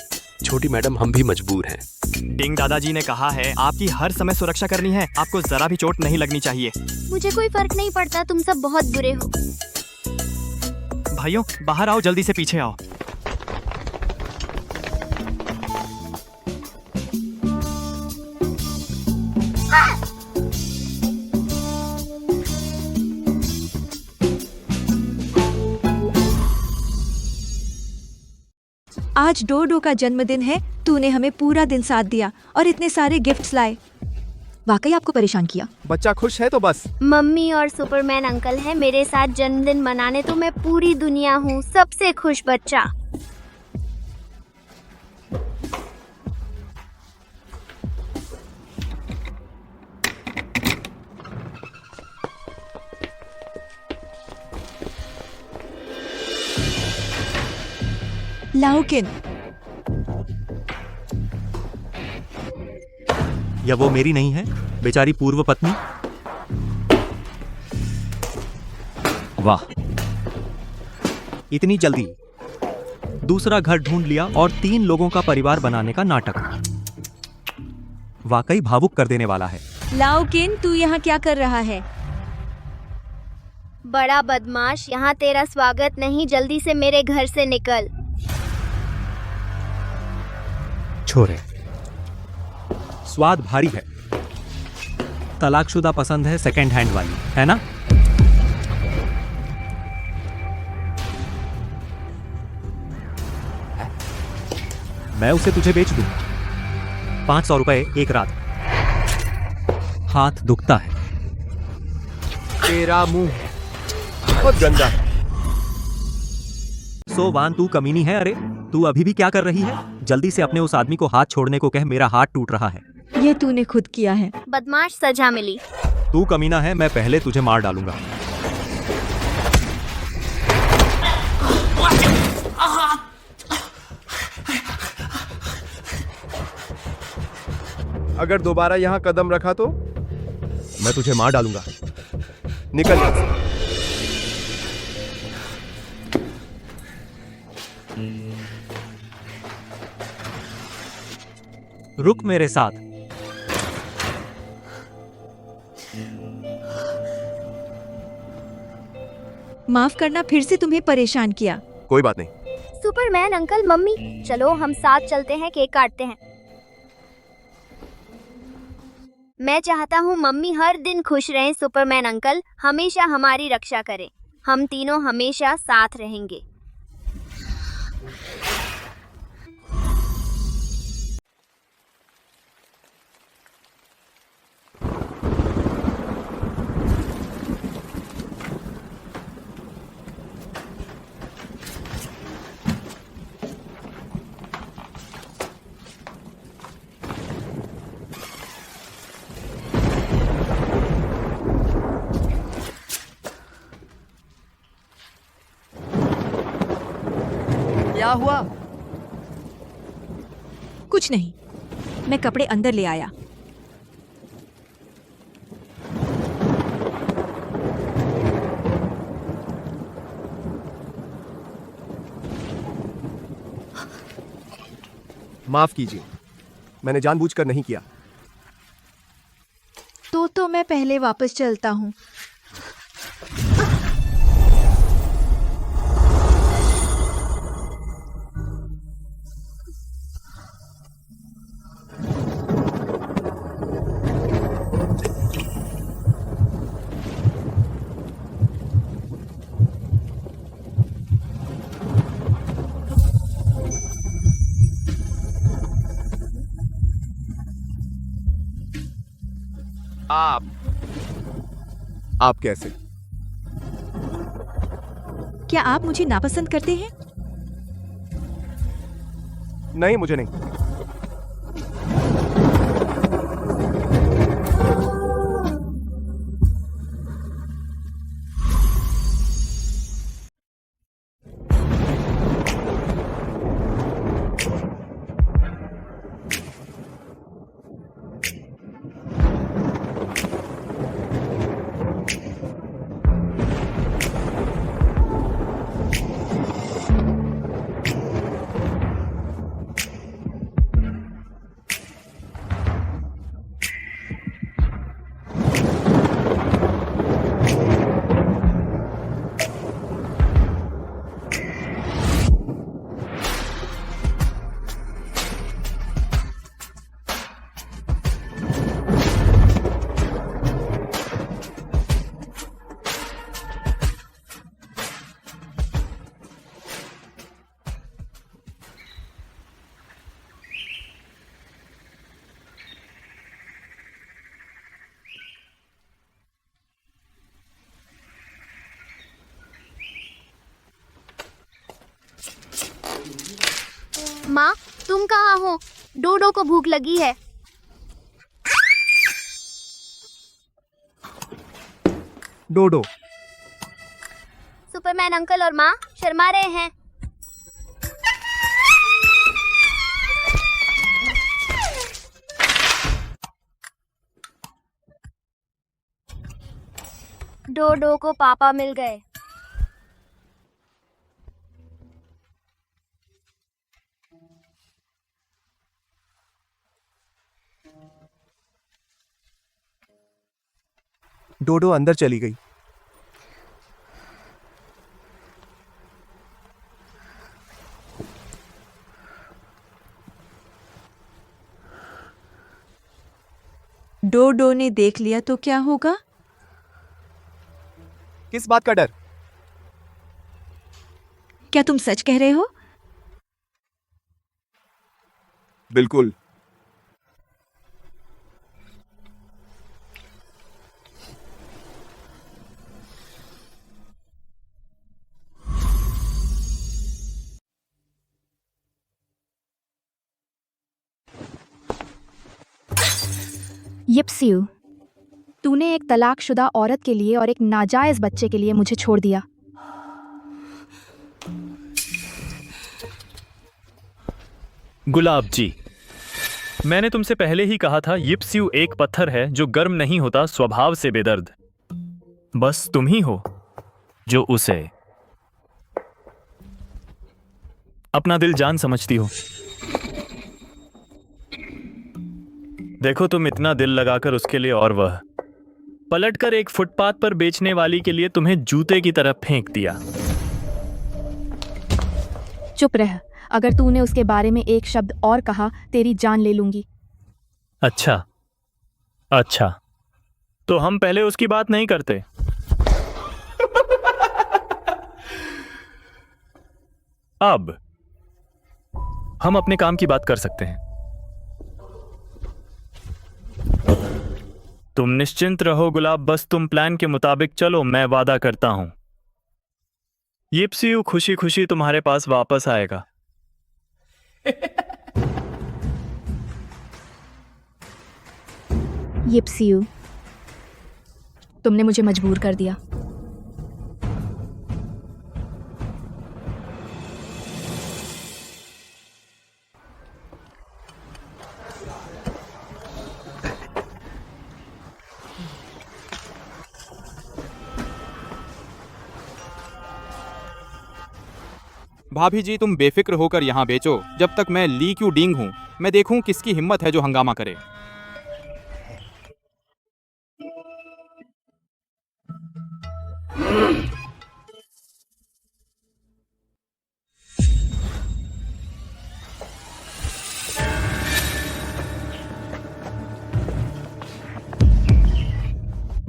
छोटी मैडम, हम भी मजबूर हैं। डिंग दादाजी ने कहा है आपकी हर समय सुरक्षा करनी है, आपको जरा भी चोट नहीं लगनी चाहिए। मुझे कोई फर्क नहीं पड़ता, तुम सब बहुत बुरे हो। भाइयों बाहर आओ, जल्दी से पीछे आओ। आज डोडो का जन्मदिन है, तूने हमें पूरा दिन साथ दिया और इतने सारे गिफ्ट्स लाए। वाकई आपको परेशान किया। बच्चा खुश है तो बस। मम्मी और सुपरमैन अंकल हैं मेरे साथ जन्मदिन मनाने, तो मैं पूरी दुनिया हूँ सबसे खुश बच्चा। लाओकिन, या वो मेरी नहीं है, बेचारी पूर्व पत्नी? वाह, इतनी जल्दी दूसरा घर ढूंढ लिया और 3 लोगों का परिवार बनाने का नाटक। वाकई भावुक कर देने वाला है। लाओकिन, तू यहाँ क्या कर रहा है? बड़ा बदमाश, यहाँ तेरा स्वागत नहीं, जल्दी से मेरे घर से निकल। छोरे, स्वाद भारी है। तलाकशुदा पसंद है सेकंड हैंड वाली, है ना? मैं उसे तुझे बेच दूं। 500 रुपए एक रात। हाथ दुखता है। तेरा मुंह बहुत गंदा। सो वान, तू कमीनी है। अरे तू अभी भी क्या कर रही है? जल्दी से अपने उस आदमी को हाथ छोड़ने को कह, मेरा हाथ टूट रहा है। ये तूने खुद किया है। बदमाश, सजा मिली। तू कमीना है, मैं पहले तुझे मार डालूंगा। अगर दोबारा यहाँ कदम रखा तो मैं तुझे मार डालूंगा। निकल यहाँ से। रुक मेरे साथ। माफ करना, फिर से तुम्हें परेशान किया। कोई बात नहीं। सुपरमैन अंकल, मम्मी, चलो हम साथ चलते हैं, केक काटते हैं। मैं चाहता हूँ मम्मी हर दिन खुश रहें, सुपरमैन अंकल हमेशा हमारी रक्षा करें। हम तीनों हमेशा साथ रहेंगे। क्या हुआ? कुछ नहीं, मैं कपड़े अंदर ले आया। माफ कीजिए, मैंने जानबूझकर नहीं किया। तो मैं पहले वापस चलता हूँ। आप कैसे? क्या आप मुझे नापसंद करते हैं? नहीं, मुझे नहीं। माँ, तुम कहाँ हो? डोडो को भूख लगी है। डोडो। सुपरमैन अंकल और माँ शर्मा रहे हैं। डोडो को पापा मिल गए। डोडो अंदर चली गई। डोडो ने देख लिया तो क्या होगा? किस बात का डर? क्या तुम सच कह रहे हो? बिल्कुल। यिप्सियू, तूने एक तलाकशुदा औरत के लिए और एक नाजायज बच्चे के लिए मुझे छोड़ दिया। गुलाब जी, मैंने तुमसे पहले ही कहा था यिप्सियू एक पत्थर है जो गर्म नहीं होता, स्वभाव से बेदर्द। बस तुम ही हो जो उसे अपना दिल जान समझती हो। देखो, तुम इतना दिल लगाकर उसके लिए और वह पलटकर एक फुटपाथ पर बेचने वाली के लिए तुम्हें जूते की तरह फेंक दिया। चुप रह, अगर तूने उसके बारे में एक शब्द और कहा तेरी जान ले लूंगी। अच्छा, तो हम पहले उसकी बात नहीं करते। अब हम अपने काम की बात कर सकते हैं। तुम निश्चिंत रहो गुलाब, बस तुम प्लान के मुताबिक चलो, मैं वादा करता हूं यिप्सियू खुशी खुशी तुम्हारे पास वापस आएगा। यिप्सियू, तुमने मुझे मजबूर कर दिया। भाभी जी तुम बेफिक्र होकर यहाँ बेचो जब तक मैं ली क्यू डिंग हूँ। मैं देखूँ किसकी हिम्मत है जो हंगामा करे।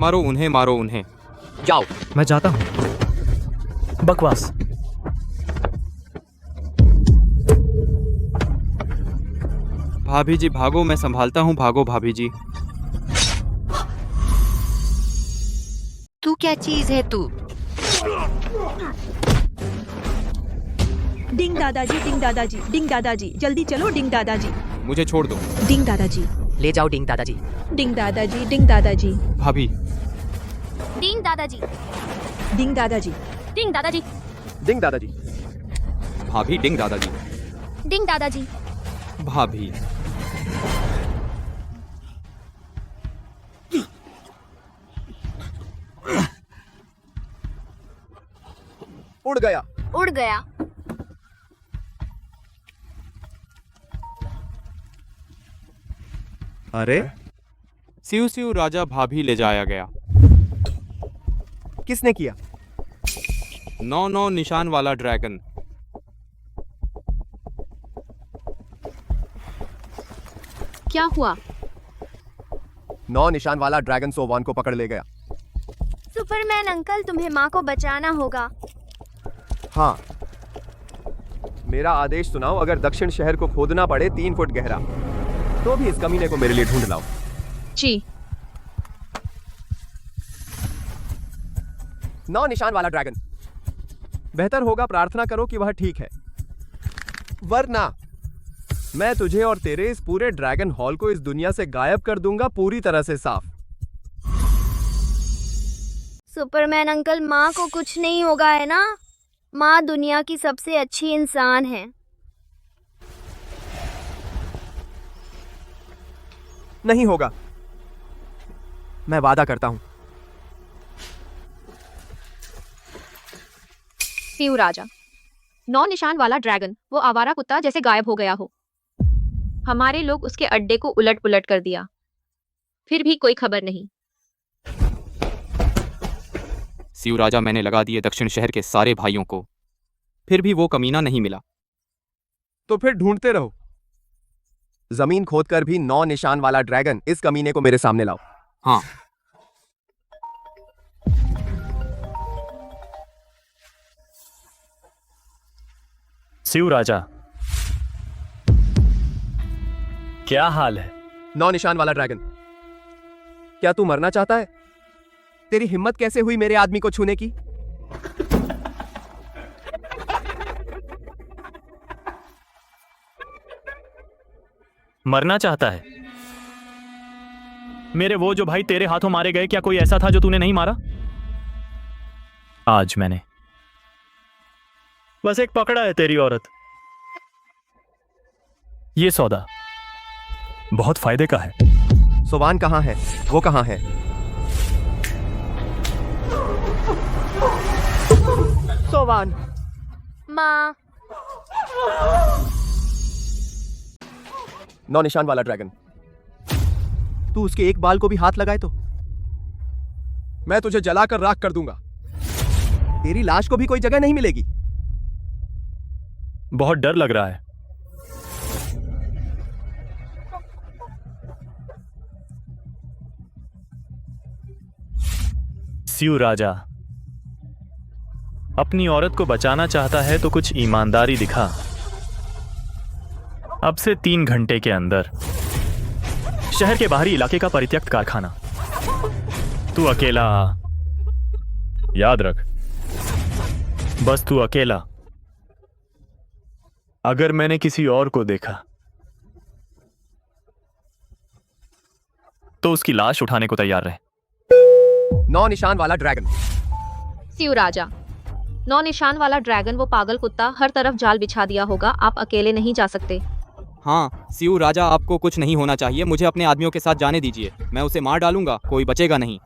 मारो उन्हें, मारो उन्हें। जाओ। मैं जाता हूँ। बकवास। भाभी जी भागो, मैं संभालता हूँ, भागो भाभी जी। तू क्या चीज है तू? डिंग दादाजी, डिंग दादाजी, डिंग दादाजी, जल्दी चलो डिंग दादाजी। मुझे छोड़ दो। डिंग दादाजी, ले जाओ डिंग दादाजी। डिंग दादाजी, डिंग दादाजी, भाभी। डिंग दादाजी, डिंग दादाजी, डिंग दादाजी, डिंग दादाजी। भाभी डिंग दादाजी। डिंग दादाजी। भाभी। उड़ गया। उड़ गया। अरे सिउ सिउ राजा भाभी ले जाया गया। किसने किया? 9 निशान वाला ड्रैगन। क्या हुआ? 9 निशान वाला ड्रैगन सोवान को पकड़ ले गया। सुपरमैन अंकल, तुम्हें माँ को बचाना होगा। हाँ, मेरा आदेश सुनाओ। अगर दक्षिण शहर को खोदना पड़े 3 फुट गहरा, तो भी इस कमीने को मेरे लिए ढूंढ लाओ। जी। 9 निशान वाला ड्रैगन। बेहतर होगा प्रार्थना करो कि वह ठीक है, वरना मैं तुझे और तेरे इस पूरे ड्रैगन हॉल को इस दुनिया से गायब कर दूंगा, पूरी तरह से साफ। सुपरमैन अंकल, माँ को कुछ नहीं होगा है ना? माँ दुनिया की सबसे अच्छी इंसान है। नहीं होगा, मैं वादा करता हूं। सिउ राजा, 9 निशान वाला ड्रैगन वो आवारा कुत्ता जैसे गायब हो गया हो। हमारे लोग उसके अड्डे को उलट पुलट कर दिया, फिर भी कोई खबर नहीं। सिउ राजा, मैंने लगा दिए दक्षिण शहर के सारे भाइयों को, फिर भी वो कमीना नहीं मिला। तो फिर ढूंढते रहो। जमीन खोदकर भी 9 निशान वाला ड्रैगन इस कमीने को मेरे सामने लाओ। हाँ। सिउ राजा, क्या हाल है? 9 निशान वाला ड्रैगन, क्या तू मरना चाहता है? तेरी हिम्मत कैसे हुई मेरे आदमी को छूने की? मरना चाहता है? मेरे वो जो भाई तेरे हाथों मारे गए, क्या कोई ऐसा था जो तूने नहीं मारा? आज मैंने बस एक पकड़ा है तेरी औरत। ये सौदा बहुत फायदे का है। सोवान कहाँ है? वो कहाँ है? सोवान। माँ। 9 निशान वाला ड्रैगन, तू उसके एक बाल को भी हाथ लगाए तो मैं तुझे जलाकर राख कर दूंगा। तेरी लाश को भी कोई जगह नहीं मिलेगी। बहुत डर लग रहा है। सिउ राजा, अपनी औरत को बचाना चाहता है तो कुछ ईमानदारी दिखा। अब से 3 घंटे के अंदर शहर के बाहरी इलाके का परित्यक्त कारखाना। तू अकेला, याद रख, बस तू अकेला। अगर मैंने किसी और को देखा तो उसकी लाश उठाने को तैयार रहे। 9 निशान वाला ड्रैगन। सिउ राजा, 9 निशान वाला ड्रैगन वो पागल कुत्ता हर तरफ जाल बिछा दिया होगा, आप अकेले नहीं जा सकते। हाँ सिउ राजा, आपको कुछ नहीं होना चाहिए। मुझे अपने आदमियों के साथ जाने दीजिए, मैं उसे मार डालूंगा, कोई बचेगा नहीं।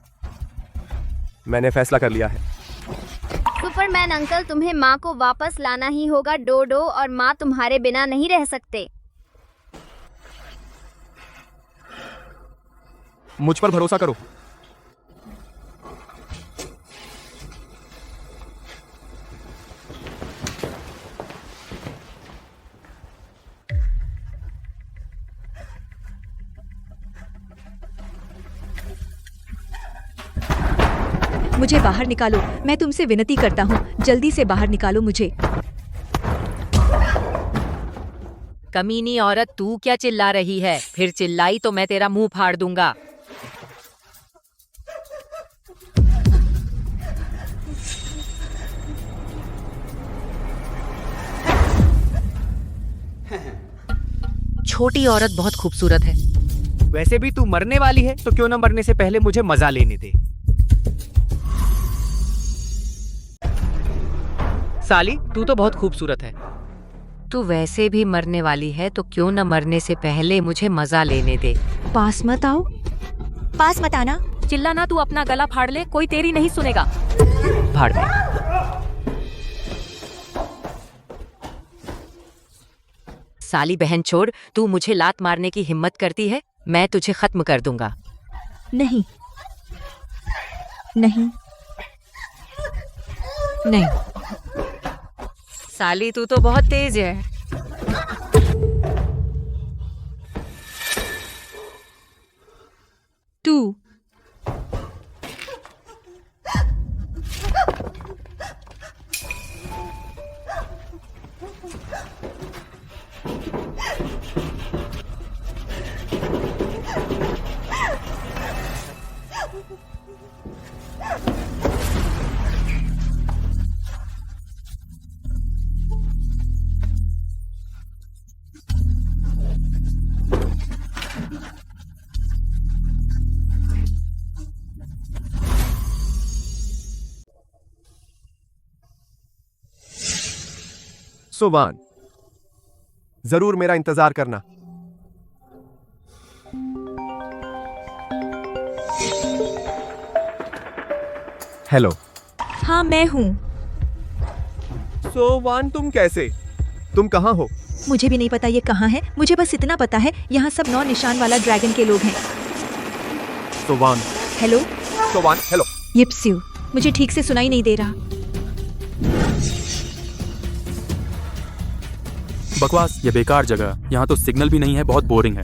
मैंने फैसला कर लिया है। सुपरमैन अंकल, तुम्हें माँ को वापस लाना ही होगा। डोडो और माँ तुम्हारे बिना नहीं रह सकते। मुझ पर भरोसा करो। मुझे बाहर निकालो, मैं तुमसे विनती करता हूँ, जल्दी से बाहर निकालो मुझे। कमीनी औरत, तू क्या चिल्ला रही है? फिर चिल्लाई तो मैं तेरा मुंह फाड़ दूंगा। छोटी औरत बहुत खूबसूरत है। वैसे भी तू मरने वाली है, तो क्यों ना मरने से पहले मुझे मजा लेने दे। साली, तू तो बहुत खूबसूरत है। तू वैसे भी मरने वाली है, तो क्यों न मरने से पहले मुझे मजा लेने दे। पास मत आओ। पास मत आना। चिल्ला ना, तू अपना गला फाड़ ले, कोई तेरी नहीं सुनेगा। फाड़ दे। साली बहन छोड़, तू मुझे लात मारने की हिम्मत करती है, मैं तुझे खत्म कर दूंगा। नहीं नहीं नहीं। साली, तू तो बहुत तेज है। तू सुवान, जरूर मेरा इंतजार करना। हेलो। हाँ, मैं हूँ। सोवान, तुम कैसे? तुम कहाँ हो? मुझे भी नहीं पता ये कहाँ है, मुझे बस इतना पता है यहाँ सब 9 निशान वाला ड्रैगन के लोग हैं। सोवान। हेलो। सोवान, हेलो। यिप्सियो, मुझे ठीक से सुनाई नहीं दे रहा। बकवास, ये बेकार जगह, यहाँ तो सिग्नल भी नहीं है, बहुत बोरिंग है।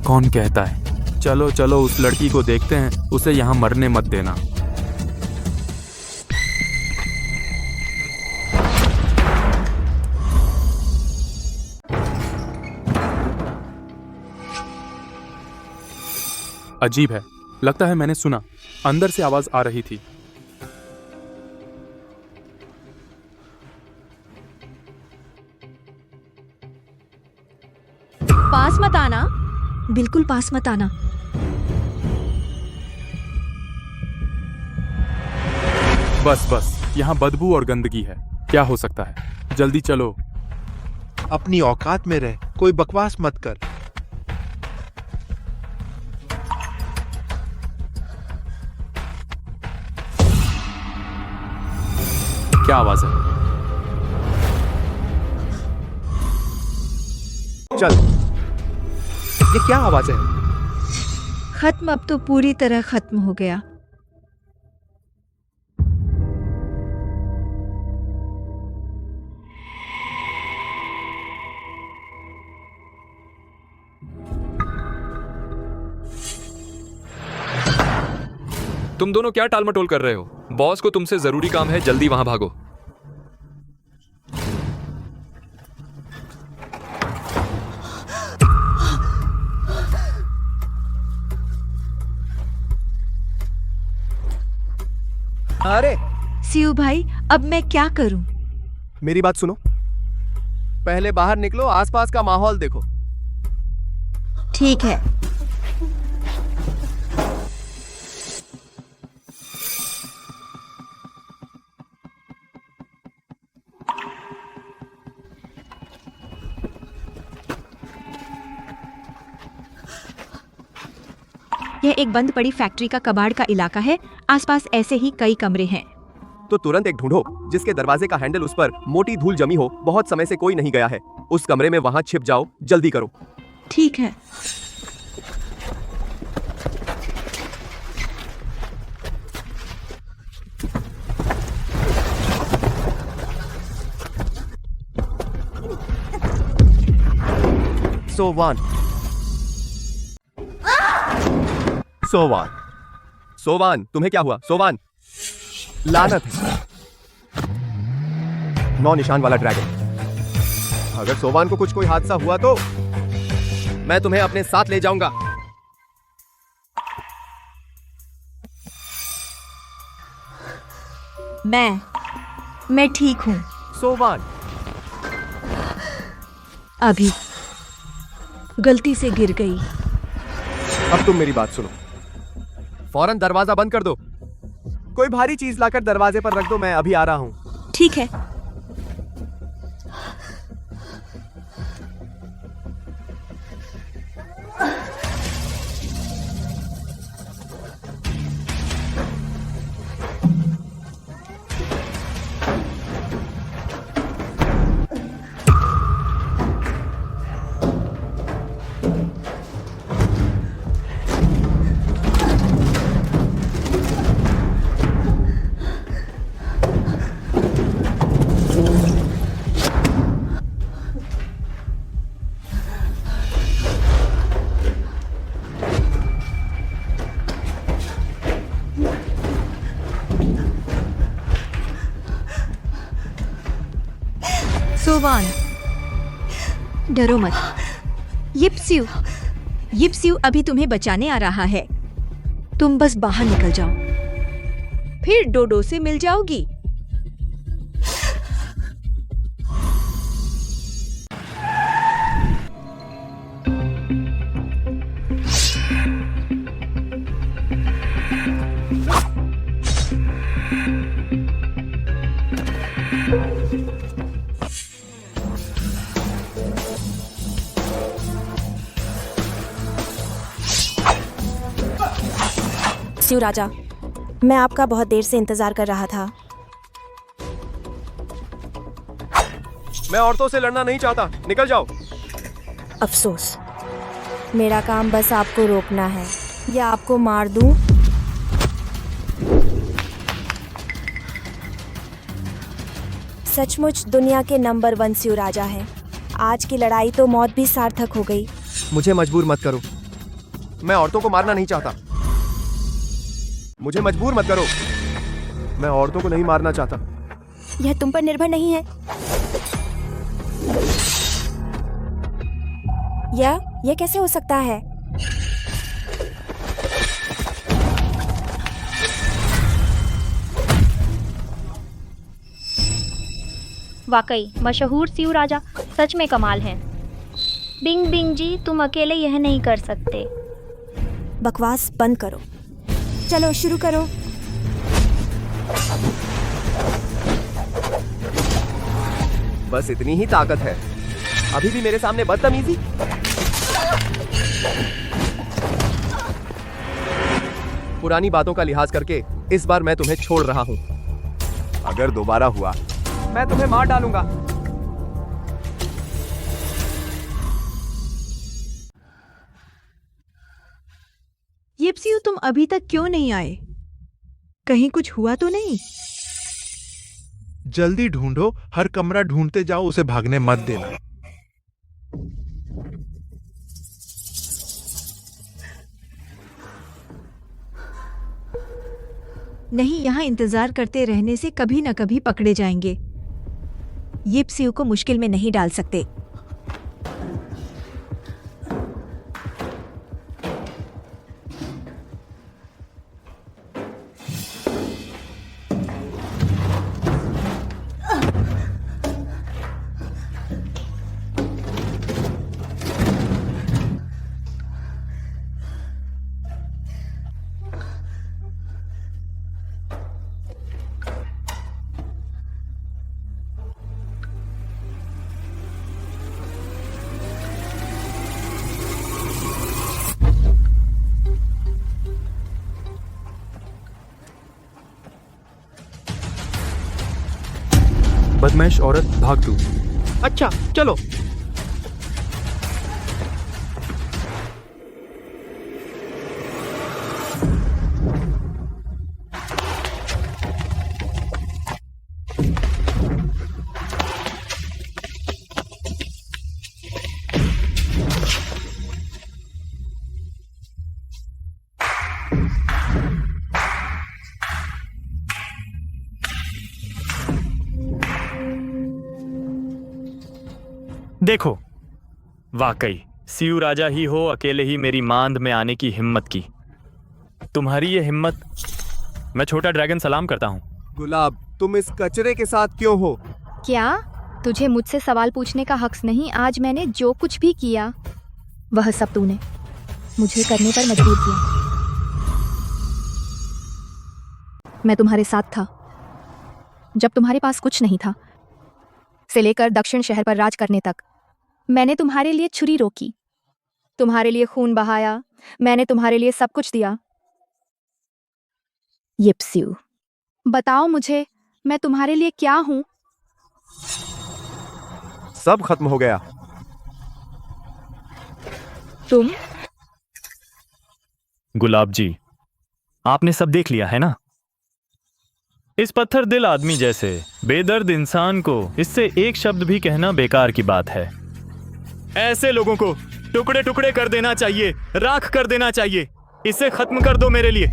कौन कहता है? चलो चलो उस लड़की को देखते हैं, उसे यहाँ मरने मत देना। अजीब है, लगता है मैंने सुना, अंदर से आवाज आ रही थी। पास मत आना, बिल्कुल पास मत आना। बस बस, यहाँ बदबू और गंदगी है, क्या हो सकता है? जल्दी चलो। अपनी औकात में रह, कोई बकवास मत कर। क्या आवाज है? चल। ये क्या आवाज है? खत्म, अब तो पूरी तरह खत्म हो गया। तुम दोनों क्या टालमटोल कर रहे हो? बॉस को तुमसे जरूरी काम है, जल्दी वहां भागो। अरे सियू भाई, अब मैं क्या करूं? मेरी बात सुनो, पहले बाहर निकलो, आसपास का माहौल देखो। ठीक है। यह एक बंद पड़ी फैक्ट्री का कबाड़ का इलाका है, आसपास ऐसे ही कई कमरे हैं। तो तुरंत एक ढूंढो जिसके दरवाजे का हैंडल उस पर मोटी धूल जमी हो, बहुत समय से कोई नहीं गया है। उस कमरे में वहां छिप जाओ, जल्दी करो। ठीक है। सोवान, सोवान, सोवान, तुम्हें क्या हुआ? सोवान, लानत है। 9 निशान वाला ड्रैगन। अगर सोवान को कुछ कोई हादसा हुआ तो मैं तुम्हें अपने साथ ले जाऊंगा। मैं ठीक हूं। सोवान, अभी गलती से गिर गई। अब तुम मेरी बात सुनो, फौरन दरवाजा बंद कर दो। कोई भारी चीज लाकर दरवाजे पर रख दो, मैं अभी आ रहा हूं। ठीक है। सोवान, डरो मत। यिप्स्यू अभी तुम्हें बचाने आ रहा है। तुम बस बाहर निकल जाओ, फिर डोडो से मिल जाओगी। शिव राजा, मैं आपका बहुत देर से इंतजार कर रहा था। मैं औरतों से लड़ना नहीं चाहता, निकल जाओ। अफसोस, मेरा काम बस आपको रोकना है, या आपको मार दूं। सचमुच दुनिया के नंबर 1 शिव राजा है। आज की लड़ाई तो मौत भी सार्थक हो गई। मुझे मजबूर मत करो, मैं औरतों को मारना नहीं चाहता। मुझे मजबूर मत करो, मैं औरतों को नहीं मारना चाहता। यह तुम पर निर्भर नहीं है। यह कैसे हो सकता है? वाकई मशहूर शिव राजा सच में कमाल हैं। बिंग बिंग जी, तुम अकेले यह नहीं कर सकते। बकवास बंद करो, चलो शुरू करो। बस इतनी ही ताकत है, अभी भी मेरे सामने बदतमीजी। पुरानी बातों का लिहाज करके इस बार मैं तुम्हें छोड़ रहा हूं। अगर दोबारा हुआ मैं तुम्हें मार डालूंगा। यिप्स्यू, तुम अभी तक क्यों नहीं आए? कहीं कुछ हुआ तो नहीं? जल्दी ढूंढो, हर कमरा ढूंढते जाओ, उसे भागने मत देना। नहीं, यहाँ इंतजार करते रहने से कभी न कभी पकड़े जाएंगे। यिप्स्यू को मुश्किल में नहीं डाल सकते। बदमाश औरत, भाग तू। अच्छा चलो। देखो, वाकई सियू राजा ही हो अकेले ही मेरी मांद में आने की हिम्मत की। तुम्हारी ये हिम्मत, मैं छोटा ड्रैगन सलाम करता हूँ। गुलाब, तुम इस कचरे के साथ क्यों हो? क्या तुझे मुझसे सवाल पूछने का हक नहीं? आज मैंने जो कुछ भी किया वह सब तूने मुझे करने पर मजबूर किया। मैं तुम्हारे साथ था जब तुम्हारे पास कुछ नहीं था, से लेकर दक्षिण शहर पर राज करने तक। मैंने तुम्हारे लिए छुरी रोकी, तुम्हारे लिए खून बहाया, मैंने तुम्हारे लिए सब कुछ दिया। यिप्सिउ, बताओ मुझे, मैं तुम्हारे लिए क्या हूं? सब खत्म हो गया। तुम? गुलाब जी, आपने सब देख लिया है ना? इस पत्थर दिल आदमी जैसे बेदर्द इंसान को इससे एक शब्द भी कहना बेकार की बात है। ऐसे लोगों को टुकड़े टुकड़े कर देना चाहिए, राख कर देना चाहिए। इसे खत्म कर दो मेरे लिए।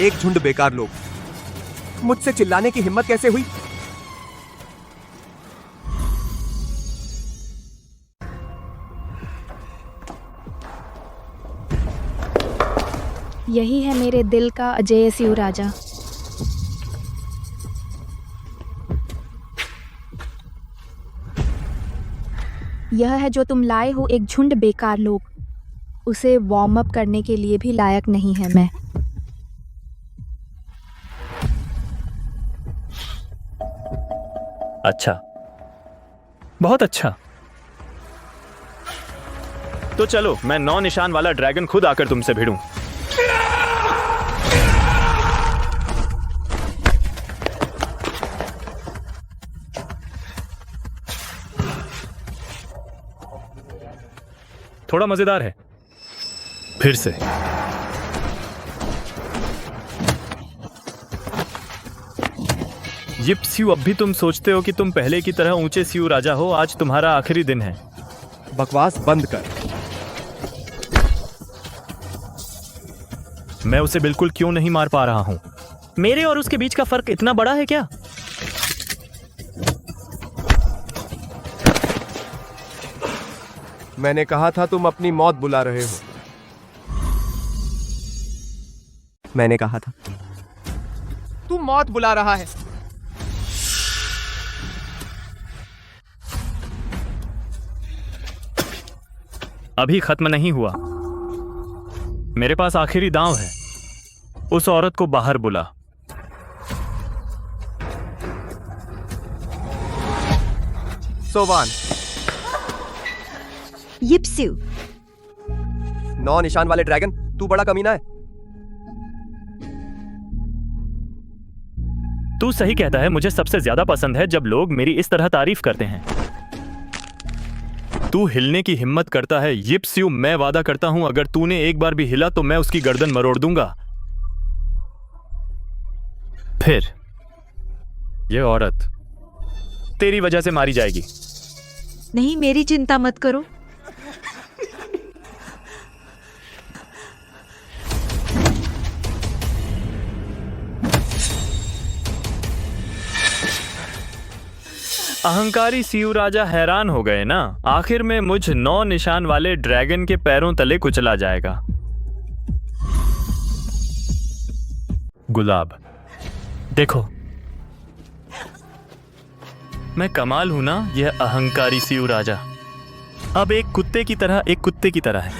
एक झुंड बेकार लोग, मुझसे चिल्लाने की हिम्मत कैसे हुई? यही है मेरे दिल का अजेय सियू राजा। यह है जो तुम लाए हो, एक झुंड बेकार लोग। उसे वार्म अप करने के लिए भी लायक नहीं है मैं। अच्छा, बहुत अच्छा। तो चलो, मैं 9 निशान वाला ड्रैगन खुद आकर तुमसे भिड़ूं। थोड़ा मजेदार है। फिर से। यिप्सिउ, अब भी तुम सोचते हो कि तुम पहले की तरह ऊंचे सियू राजा हो? आज तुम्हारा आखिरी दिन है। बकवास बंद कर। मैं उसे बिल्कुल क्यों नहीं मार पा रहा हूं? मेरे और उसके बीच का फर्क इतना बड़ा है क्या? मैंने कहा था तुम अपनी मौत बुला रहे हो। मैंने कहा था तू मौत बुला रहा है। अभी खत्म नहीं हुआ। मेरे पास आखिरी दांव है। उस औरत को बाहर बुला। सोवान। यिप्सिउ। 9 निशान वाले ड्रैगन, तू बड़ा कमीना है। तू सही कहता है। मुझे सबसे ज्यादा पसंद है जब लोग मेरी इस तरह तारीफ करते हैं। तू हिलने की हिम्मत करता है यिप्सिउ। मैं वादा करता हूं, अगर तूने एक बार भी हिला तो मैं उसकी गर्दन मरोड़ दूंगा। फिर यह औरत तेरी वजह से मारी जाएगी। नहीं, मेरी चिंता मत करो। अहंकारी सियू राजा हैरान हो गए ना। आखिर में मुझ 9 निशान वाले ड्रैगन के पैरों तले कुचला जाएगा। गुलाब, देखो, मैं कमाल हूं ना? यह अहंकारी सियू राजा अब एक कुत्ते की तरह है।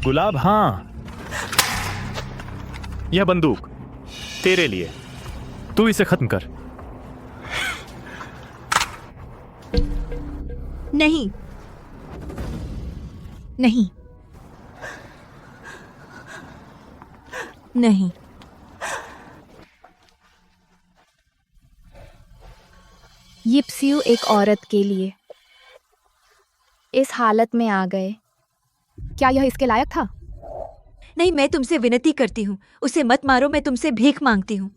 गुलाब, हाँ, यह बंदूक तेरे लिए। तू इसे खत्म कर। नहीं, नहीं, नहीं। यिप्सियू एक औरत के लिए इस हालत में आ गए, क्या यह इसके लायक था? नहीं, मैं तुमसे विनती करती हूँ, उसे मत मारो, मैं तुमसे भीख मांगती हूँ।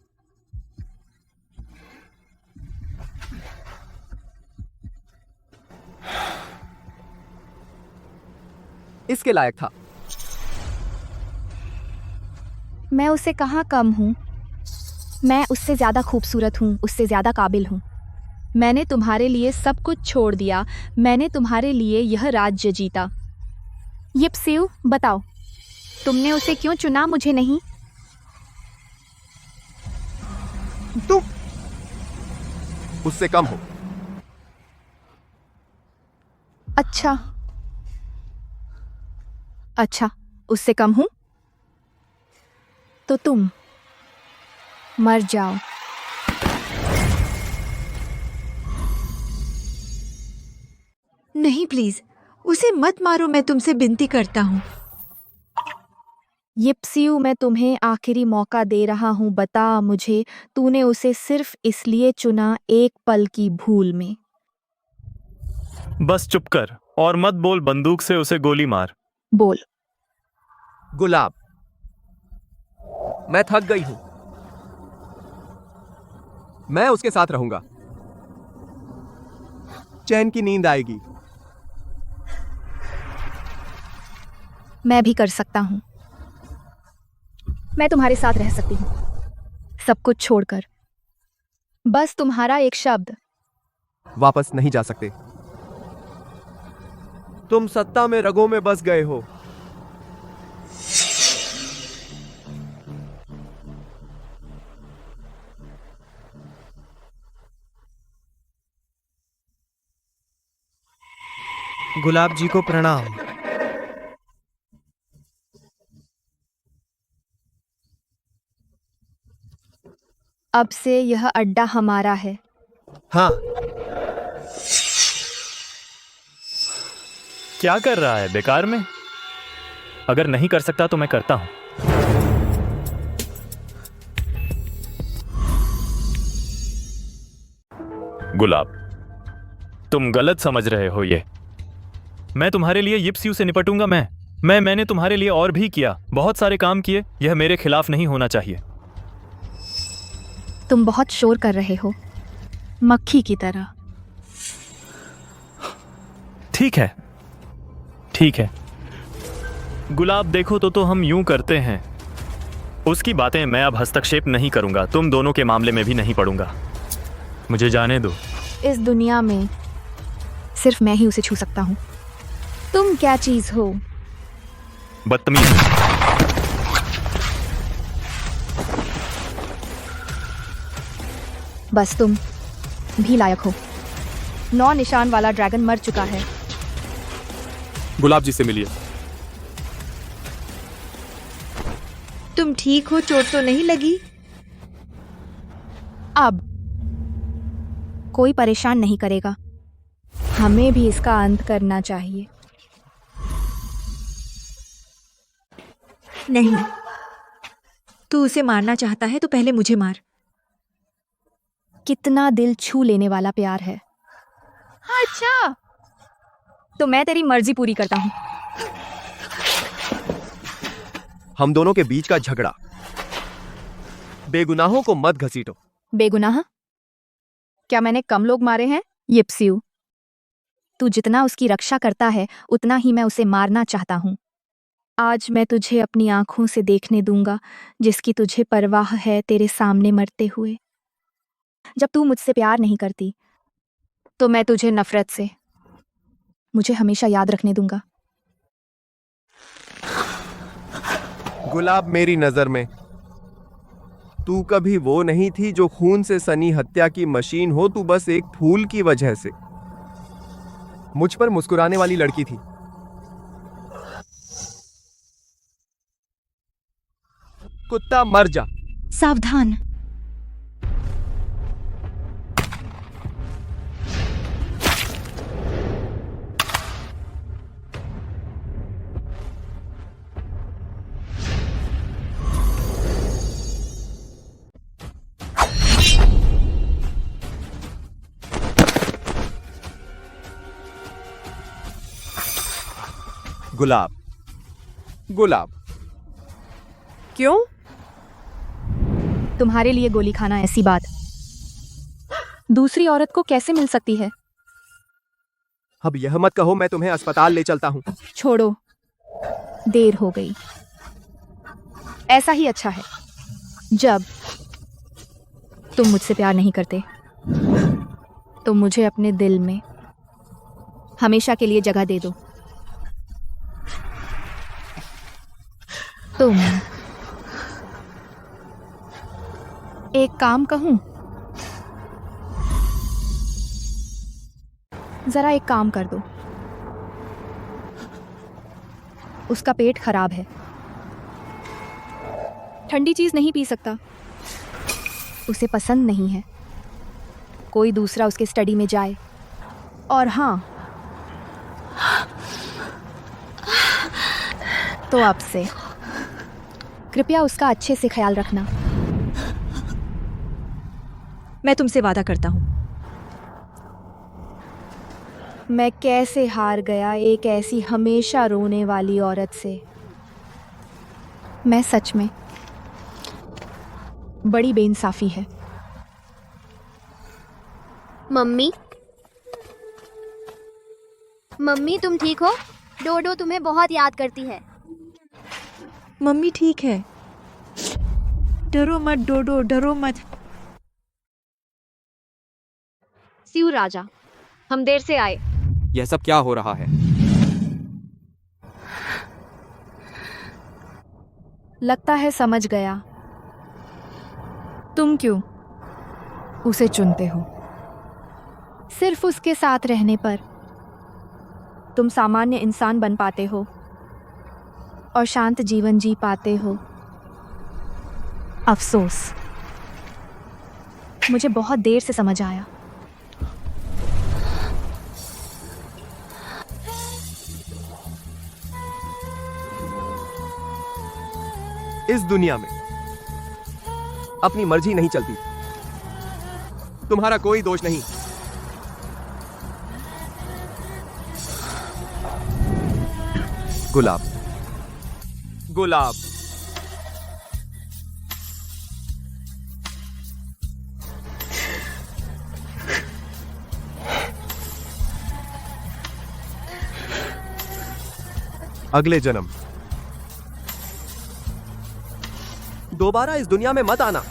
इसके लायक था। मैं उससे कहाँ कम हूँ? मैं उससे ज्यादा खूबसूरत हूँ, उससे ज्यादा काबिल हूँ। मैंने तुम्हारे लिए सब कुछ छोड़ दिया, मैंने तुम्हारे लिए यह राज्य जीता। यिप्सियू, बताओ, तुमने उसे क्यों चुना, मुझे नहीं? तुम उससे कम हो। अच्छा, अच्छा, उससे कम हूं? तो तुम मर जाओ। नहीं, प्लीज, उसे मत मारो, मैं तुमसे विनती करता हूँ। यिप्सियू, मैं तुम्हें आखिरी मौका दे रहा हूँ, बता मुझे, तूने उसे सिर्फ इसलिए चुना एक पल की भूल में? बस चुप कर और मत बोल, बंदूक से उसे गोली मार। बोल। गुलाब, मैं थक गई हूं, मैं उसके साथ रहूंगा, चैन की नींद आएगी। मैं भी कर सकता हूँ, मैं तुम्हारे साथ रह सकती हूँ, सब कुछ छोड़कर। बस तुम्हारा एक शब्द। वापस नहीं जा सकते। तुम सत्ता में रगों में बस गए हो। गुलाब जी को प्रणाम। अब से यह अड्डा हमारा है। हाँ। क्या कर रहा है बेकार में? अगर नहीं कर सकता तो मैं करता हूं। गुलाब, तुम गलत समझ रहे हो ये। मैं तुम्हारे लिए यिप्सियू से निपटूंगा। मैंने तुम्हारे लिए और भी किया, बहुत सारे काम किए। यह मेरे खिलाफ नहीं होना चाहिए। तुम बहुत शोर कर रहे हो, मक्खी की तरह। ठीक है, ठीक है। गुलाब, देखो तो हम यूं करते हैं। उसकी बातें मैं अब हस्तक्षेप नहीं करूंगा, तुम दोनों के मामले में भी नहीं पड़ूंगा। मुझे जाने दो। इस दुनिया में सिर्फ मैं ही उसे छू सकता हूँ। तुम क्या चीज हो? बदतमीज। बस तुम भी लायक हो। 9 निशान वाला ड्रैगन मर चुका है। गुलाब जी से मिलिए। तुम ठीक हो? चोट तो नहीं लगी? अब कोई परेशान नहीं करेगा। हमें भी इसका अंत करना चाहिए। नहीं, तू उसे मारना चाहता है तो पहले मुझे मार। कितना दिल छू लेने वाला प्यार है। अच्छा, तो मैं तेरी मर्जी पूरी करता हूँ। हम दोनों के बीच का झगड़ा। बेगुनाहों को मत घसीटो। बेगुनाह? क्या मैंने कम लोग मारे हैं? यिप्सियू, तू जितना उसकी रक्षा करता है उतना ही मैं उसे मारना चाहता हूँ। आज मैं तुझे अपनी आंखों से देखने दूंगा, जिसकी तुझे परवाह है तेरे सामने मरते हुए। जब तू मुझसे प्यार नहीं करती तो मैं तुझे नफरत से मुझे हमेशा याद रखने दूंगा। गुलाब, मेरी नजर में तू कभी वो नहीं थी जो खून से सनी हत्या की मशीन हो। तू बस एक फूल की वजह से मुझ पर मुस्कुराने वाली लड़की थी। कुत्ता, मर जा। सावधान। गुलाब। गुलाब। क्यों? तुम्हारे लिए गोली खाना ऐसी बात दूसरी औरत को कैसे मिल सकती है? अब यह मत कहो मैं तुम्हें अस्पताल ले चलता हूँ। छोड़ो, देर हो गई। ऐसा ही अच्छा है। जब तुम मुझसे प्यार नहीं करते तो मुझे अपने दिल में हमेशा के लिए जगह दे दो। तुम एक काम कहूं? जरा एक काम कर दो। उसका पेट खराब है, ठंडी चीज नहीं पी सकता, उसे पसंद नहीं है कोई दूसरा उसके स्टडी में जाए। और हाँ, तो अब से कृपया उसका अच्छे से ख्याल रखना। मैं तुमसे वादा करता हूँ। मैं कैसे हार गया एक ऐसी हमेशा रोने वाली औरत से। मैं सच में बड़ी बेइंसाफी है। मम्मी, मम्मी तुम ठीक हो? डोडो तुम्हें बहुत याद करती है। मम्मी ठीक है, डरो मत डोडो, डरो मत। स्यू राजा, हम देर से आए। यह सब क्या हो रहा है? लगता है समझ गया। तुम क्यों उसे चुनते हो? सिर्फ उसके साथ रहने पर तुम सामान्य इंसान बन पाते हो और शांत जीवन जी पाते हो। अफसोस, मुझे बहुत देर से समझ आया। इस दुनिया में अपनी मर्जी नहीं चलती। तुम्हारा कोई दोष नहीं। गुलाब। गुलाब। अगले जन्म दोबारा इस दुनिया में मत आना।